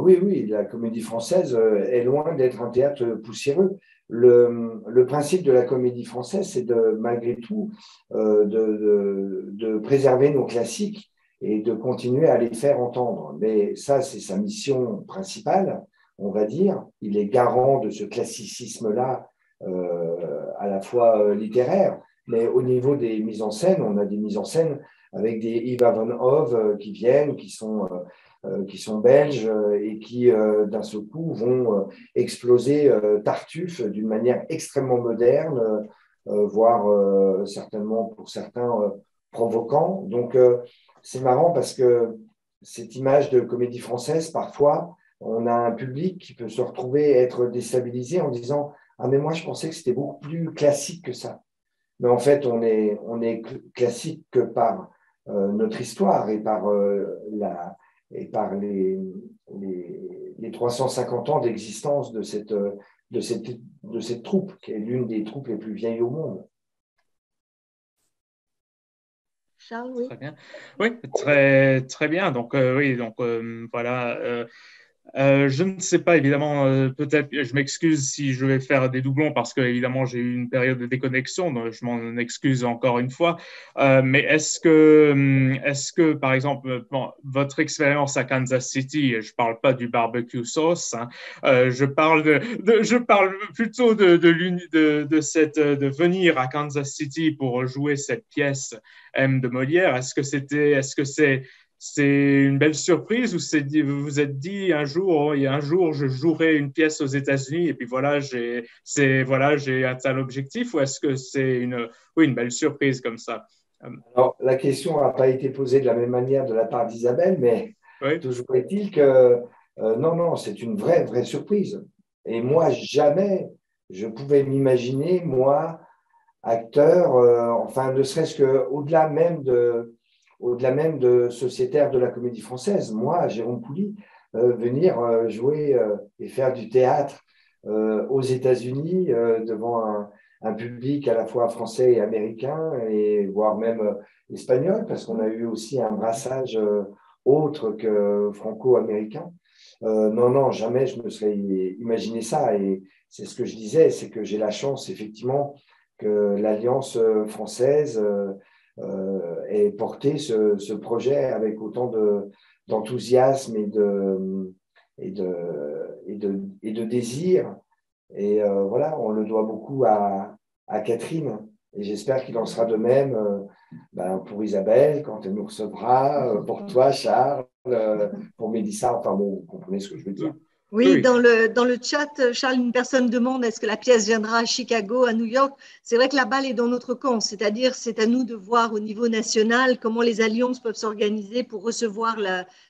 Oui, la comédie française est loin d'être un théâtre poussiéreux. Le principe de la comédie française, c'est malgré tout de préserver nos classiques et de continuer à les faire entendre. Mais ça, c'est sa mission principale. on va dire. Il est garant de ce classicisme-là, à la fois littéraire, mais au niveau des mises en scène, on a des mises en scène avec des Yves Van Hove qui viennent, qui sont belges et qui, d'un seul coup, vont exploser Tartuffe d'une manière extrêmement moderne, voire certainement pour certains provoquant. Donc, c'est marrant parce que cette image de comédie française, parfois, on a un public qui peut se retrouver être déstabilisé en disant « Ah, mais moi, je pensais que c'était beaucoup plus classique que ça. » Mais en fait, on est classique que par notre histoire et par les 350 ans d'existence de cette troupe, qui est l'une des troupes les plus vieilles au monde. Charles, oui. Très bien. Oui, très, très bien. Donc, oui, donc voilà. Je ne sais pas, évidemment, peut-être, je m'excuse si je vais faire des doublons parce que, évidemment, j'ai eu une période de déconnexion, donc je m'en excuse encore une fois. Mais est-ce que, par exemple, bon, votre expérience à Kansas City, je parle pas du barbecue sauce, hein, je parle je parle plutôt de venir à Kansas City pour jouer cette pièce M de Molière. Est-ce que c'est une belle surprise ou vous vous êtes dit un jour, il y a un jour, je jouerai une pièce aux États-Unis et puis voilà, j'ai atteint l'objectif, ou est-ce que c'est une belle surprise comme ça? Alors, la question n'a pas été posée de la même manière de la part d'Isabelle, mais Oui. toujours est-il que non, c'est une vraie surprise. Et moi, jamais je pouvais m'imaginer, moi, acteur, enfin, ne serait-ce qu'au-delà même de sociétaire de la Comédie Française. Moi, Jérôme Pouli, venir jouer et faire du théâtre aux États-Unis devant un public à la fois français et américain, et voire même espagnol, parce qu'on a eu aussi un brassage autre que franco-américain. Non, jamais je me serais imaginé ça. Et c'est ce que je disais, c'est que j'ai la chance, effectivement, que l'Alliance française ait porté ce projet avec autant d'enthousiasme et de désir. Et voilà, on le doit beaucoup à Catherine. Et j'espère qu'il en sera de même pour Isabelle quand elle nous recevra, pour toi, Charles, pour Mélissa. Enfin bon, vous comprenez ce que je veux dire. Oui, dans le chat, Charles, une personne demande est-ce que la pièce viendra à Chicago, à New York? C'est vrai que la balle est dans notre camp, c'est-à-dire c'est à nous de voir au niveau national comment les alliances peuvent s'organiser pour recevoir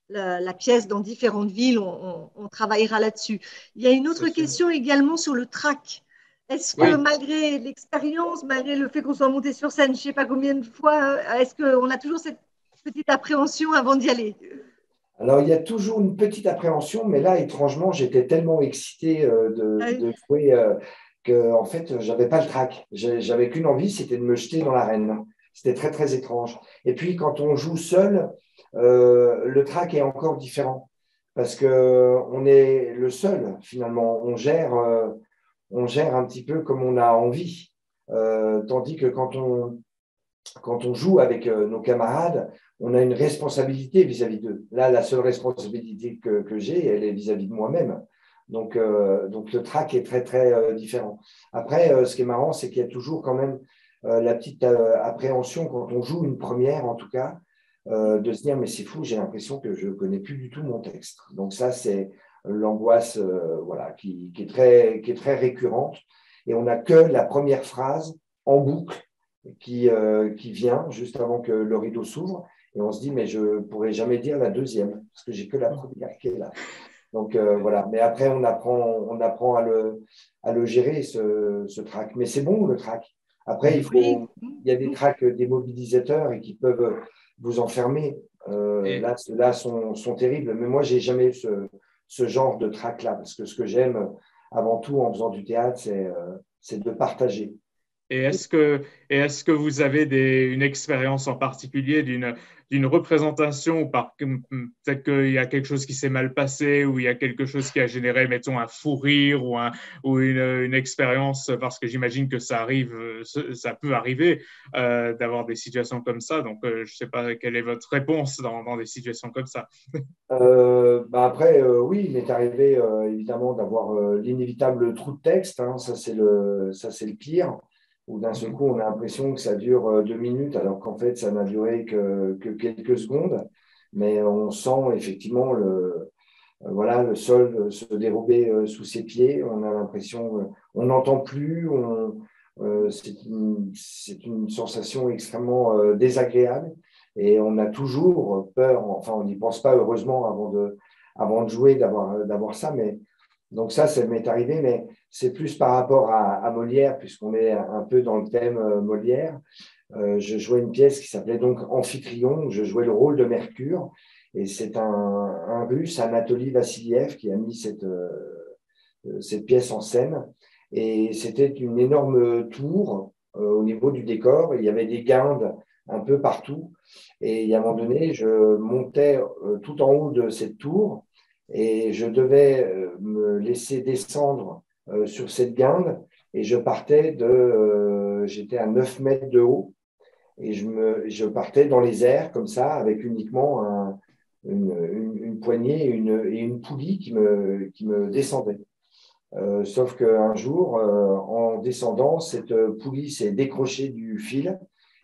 la pièce dans différentes villes. On travaillera là-dessus. Il y a une autre question également sur le track. Est-ce que malgré l'expérience, malgré le fait qu'on soit monté sur scène, je ne sais pas combien de fois, est-ce qu'on a toujours cette petite appréhension avant d'y aller? Alors, il y a toujours une petite appréhension, mais là, étrangement, j'étais tellement excité de jouer que, en fait, je n'avais pas le trac. J'avais qu'une envie, c'était de me jeter dans l'arène. C'était très, très étrange. Et puis, quand on joue seul, le trac est encore différent parce qu'on est le seul, finalement. On gère un petit peu comme on a envie. Tandis que quand on joue avec nos camarades, on a une responsabilité vis-à-vis d'eux. Là, la seule responsabilité que j'ai, elle est vis-à-vis de moi-même. Donc le track est très, très différent. Après, ce qui est marrant, c'est qu'il y a toujours quand même la petite appréhension quand on joue une première, en tout cas, de se dire, mais c'est fou, j'ai l'impression que je ne connais plus du tout mon texte. Donc ça, c'est l'angoisse qui est très récurrente. Et on n'a que la première phrase en boucle qui vient juste avant que le rideau s'ouvre, et on se dit mais je ne pourrai jamais dire la deuxième parce que j'ai que la première qui est là. Donc voilà, mais après on apprend à le gérer ce trac. Mais c'est bon le trac. Après il y a des tracs démobilisateurs et qui peuvent vous enfermer. Là ceux-là sont terribles. Mais moi j'ai jamais eu ce genre de trac là parce que ce que j'aime avant tout en faisant du théâtre c'est de partager. Et est-ce que vous avez une expérience en particulier d'une représentation, ou peut-être qu'il y a quelque chose qui s'est mal passé, ou il y a quelque chose qui a généré, mettons, un fou rire ou une expérience, parce que j'imagine que ça arrive, ça peut arriver d'avoir des situations comme ça. Donc, je ne sais pas quelle est votre réponse dans des situations comme ça. Après, oui, il m'est arrivé évidemment d'avoir l'inévitable trou de texte. Hein, ça, c'est le pire. Où d'un seul coup, on a l'impression que ça dure 2 minutes, alors qu'en fait, ça n'a duré que quelques secondes. Mais on sent effectivement voilà, le sol se dérober sous ses pieds. On a l'impression, on n'entend plus. C'est une sensation extrêmement désagréable. Et on a toujours peur, enfin, on n'y pense pas heureusement avant de jouer, d'avoir ça. Mais donc ça m'est arrivé, mais c'est plus par rapport à Molière, puisqu'on est un peu dans le thème Molière. Je jouais une pièce qui s'appelait donc Amphitryon, je jouais le rôle de Mercure, et c'est un Russe, Anatoly Vassiliev, qui a mis cette pièce en scène. Et c'était une énorme tour au niveau du décor. Il y avait des guindes un peu partout. Et à un moment donné, je montais tout en haut de cette tour, et je devais me laisser descendre sur cette guinde, et je partais j'étais à 9 mètres de haut, et je partais dans les airs comme ça, avec uniquement une poignée et une poulie qui me descendait. Sauf qu'un jour, en descendant, cette poulie s'est décrochée du fil,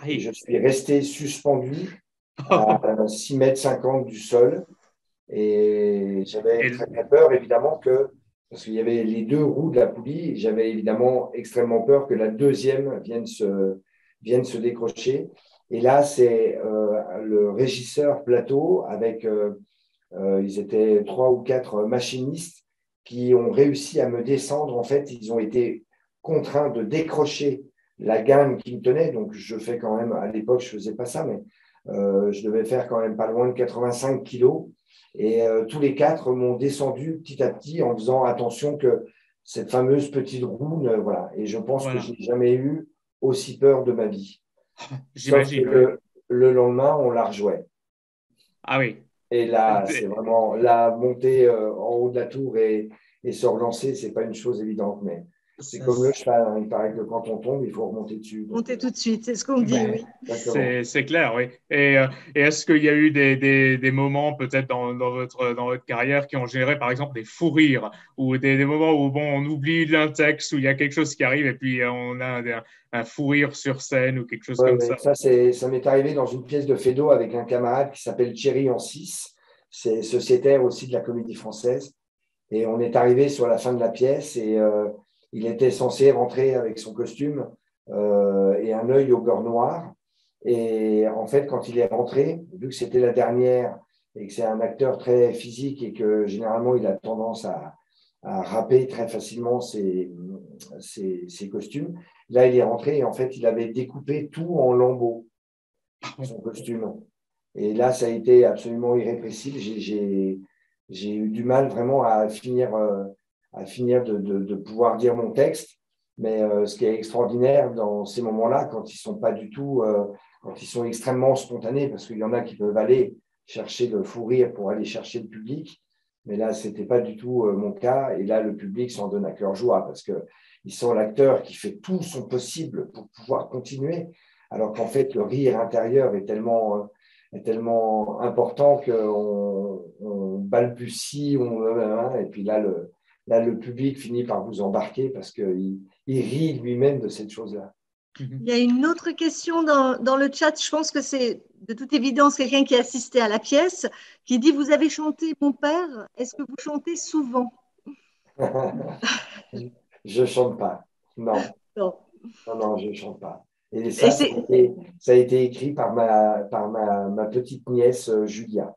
et je suis resté suspendu à 6,50 m du sol. Et j'avais très, très peur, évidemment, parce qu'il y avait les 2 roues de la poulie, j'avais évidemment extrêmement peur que la deuxième vienne se décrocher. Et là, c'est le régisseur plateau, ils étaient 3 ou 4 machinistes qui ont réussi à me descendre. En fait, ils ont été contraints de décrocher la gamme qui me tenait. Donc, je fais quand même, à l'époque, je ne faisais pas ça, mais je devais faire quand même pas loin de 85 kilos. Et tous les 4 m'ont descendu petit à petit en faisant attention que cette fameuse petite roue, voilà. Et je pense que je n'ai jamais eu aussi peur de ma vie. J'imagine. Sauf que le lendemain, on la rejouait. Ah oui. Et là, c'est vraiment la montée en haut de la tour et se relancer, ce n'est pas une chose évidente. Mais c'est comme le cheval, hein. Il paraît que quand on tombe, il faut remonter dessus. Monter tout de suite, c'est ce qu'on dit, oui. C'est clair, oui. Et est-ce qu'il y a eu des moments peut-être dans votre carrière qui ont généré par exemple des fous rires, ou des moments où on oublie un texte, où il y a quelque chose qui arrive et puis on a un fou rire sur scène ou quelque chose comme ça? Ça m'est arrivé dans une pièce de Feydeau avec un camarade qui s'appelle Thierry Ancis. C'est sociétaire aussi de la Comédie Française. Et on est arrivé sur la fin de la pièce, et il était censé rentrer avec son costume et un œil au beurre noir. Et en fait, quand il est rentré, vu que c'était la dernière et que c'est un acteur très physique et que généralement il a tendance à râper très facilement ses costumes, là il est rentré et en fait il avait découpé tout en lambeaux, son costume. Et là, ça a été absolument irrépressible. J'ai eu du mal vraiment à finir de pouvoir dire mon texte. Mais ce qui est extraordinaire dans ces moments-là, quand ils sont pas du tout, quand ils sont extrêmement spontanés, parce qu'il y en a qui peuvent aller chercher le fou rire pour aller chercher le public, mais là, c'était pas du tout mon cas. Et là, le public s'en donne à cœur joie, parce qu'ils sont l'acteur qui fait tout son possible pour pouvoir continuer, alors qu'en fait, le rire intérieur est tellement important qu'on balbutie, et puis là, le public finit par vous embarquer parce qu'il rit lui-même de cette chose-là. Il y a une autre question dans le chat, je pense que c'est de toute évidence quelqu'un qui a assisté à la pièce, qui dit « Vous avez chanté Mon père, est-ce que vous chantez souvent ?» Je ne chante pas, non. Non, je ne chante pas. Et ça a été écrit par ma petite nièce Julia.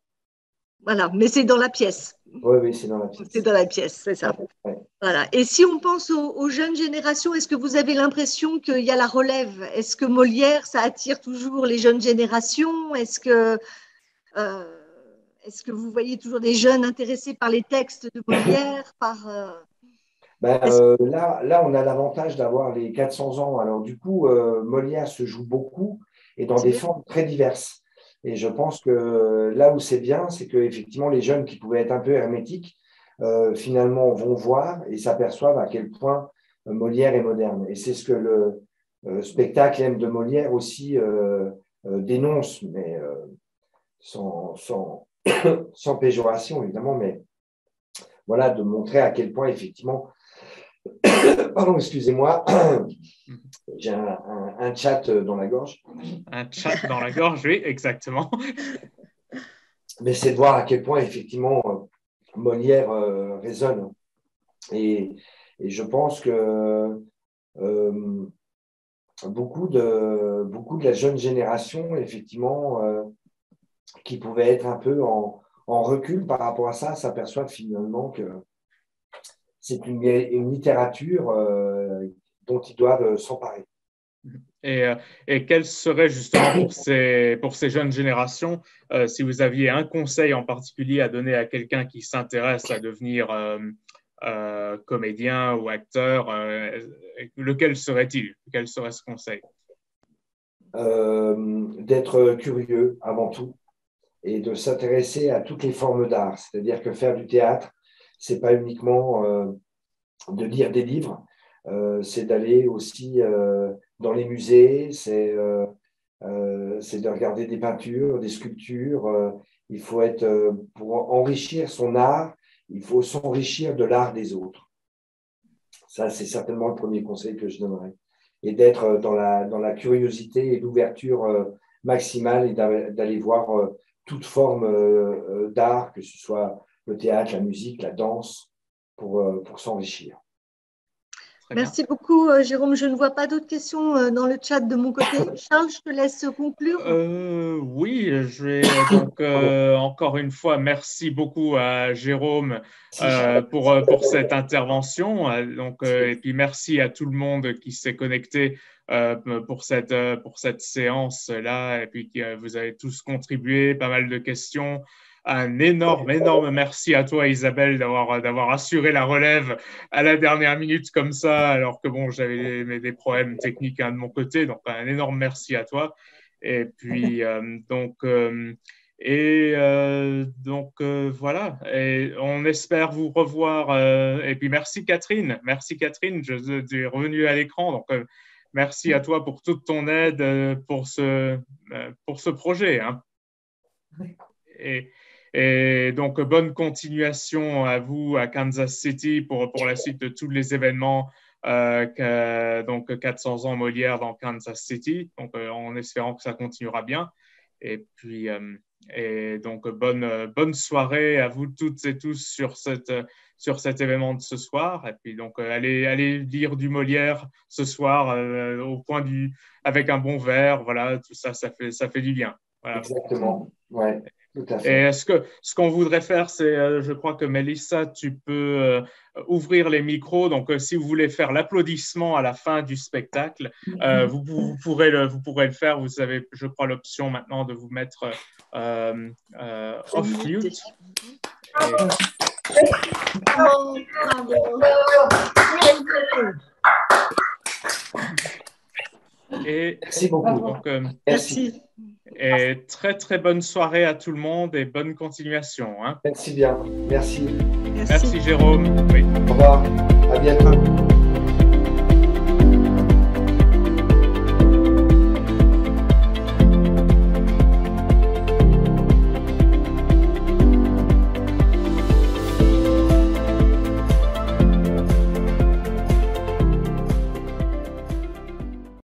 Voilà, mais c'est dans la pièce. Oui, c'est dans la pièce. C'est dans la pièce, c'est ça. Ouais. Voilà. Et si on pense aux jeunes générations, est-ce que vous avez l'impression qu'il y a la relève? Est-ce que Molière, ça attire toujours les jeunes générations? Est-ce que vous voyez toujours des jeunes intéressés par les textes de Molière, Là, on a l'avantage d'avoir les 400 ans. Alors, du coup, Molière se joue beaucoup et dans des formes très diverses. Et je pense que là où c'est bien, c'est qu'effectivement, les jeunes qui pouvaient être un peu hermétiques, finalement, vont voir et s'aperçoivent à quel point Molière est moderne. Et c'est ce que le spectacle M de Molière aussi dénonce, mais sans péjoration, évidemment, mais voilà, de montrer à quel point, effectivement, pardon, excusez-moi, j'ai un chat dans la gorge. Un chat dans la gorge, oui, exactement. Mais c'est de voir à quel point, effectivement, Molière résonne. Et je pense que beaucoup de la jeune génération, effectivement, qui pouvait être un peu en recul par rapport à ça, s'aperçoivent finalement que c'est une littérature dont ils doivent s'emparer. Et quel serait justement pour ces jeunes générations, si vous aviez un conseil en particulier à donner à quelqu'un qui s'intéresse à devenir comédien ou acteur, lequel serait-il? Quel serait ce conseil? D'être curieux avant tout et de s'intéresser à toutes les formes d'art. C'est-à-dire que faire du théâtre, c'est pas uniquement de lire des livres, c'est d'aller aussi dans les musées, c'est de regarder des peintures, des sculptures. Il faut être, pour enrichir son art, il faut s'enrichir de l'art des autres. Ça, c'est certainement le premier conseil que je donnerais. Et d'être dans la curiosité et l'ouverture maximale et d'aller voir toute forme d'art, que ce soit le théâtre, la musique, la danse, pour s'enrichir. Merci beaucoup, Jérôme. Je ne vois pas d'autres questions dans le chat de mon côté. Charles, je te laisse conclure. Oui, je vais donc encore une fois, merci beaucoup à Jérôme pour cette intervention. Et puis merci à tout le monde qui s'est connecté pour cette séance-là. Et puis vous avez tous contribué, pas mal de questions. Un énorme merci à toi, Isabelle, d'avoir assuré la relève à la dernière minute comme ça, alors que bon, j'avais des problèmes techniques de mon côté. Donc, un énorme merci à toi. Et puis, voilà. Et on espère vous revoir. Et puis, merci Catherine. Merci Catherine. Je suis revenu à l'écran. Donc, merci à toi pour toute ton aide pour ce projet. Hein. Et donc, bonne continuation à vous à Kansas City pour la suite de tous les événements. Donc, 400 ans Molière dans Kansas City. Donc, en espérant que ça continuera bien. Et puis, donc, bonne soirée à vous toutes et tous sur cet événement de ce soir. Et puis, donc, allez lire du Molière ce soir avec un bon verre. Voilà, tout ça, ça fait du bien. Voilà. Exactement, ouais. Tout à fait. Et ce qu'on voudrait faire, c'est, je crois que Mélissa, tu peux ouvrir les micros. Donc, si vous voulez faire l'applaudissement à la fin du spectacle, vous pourrez le faire. Vous avez, je crois, l'option maintenant de vous mettre off mute. Merci beaucoup. Donc, merci. Et très bonne soirée à tout le monde et bonne continuation. Hein. Merci bien. Merci. Merci Jérôme. Oui. Au revoir. À bientôt.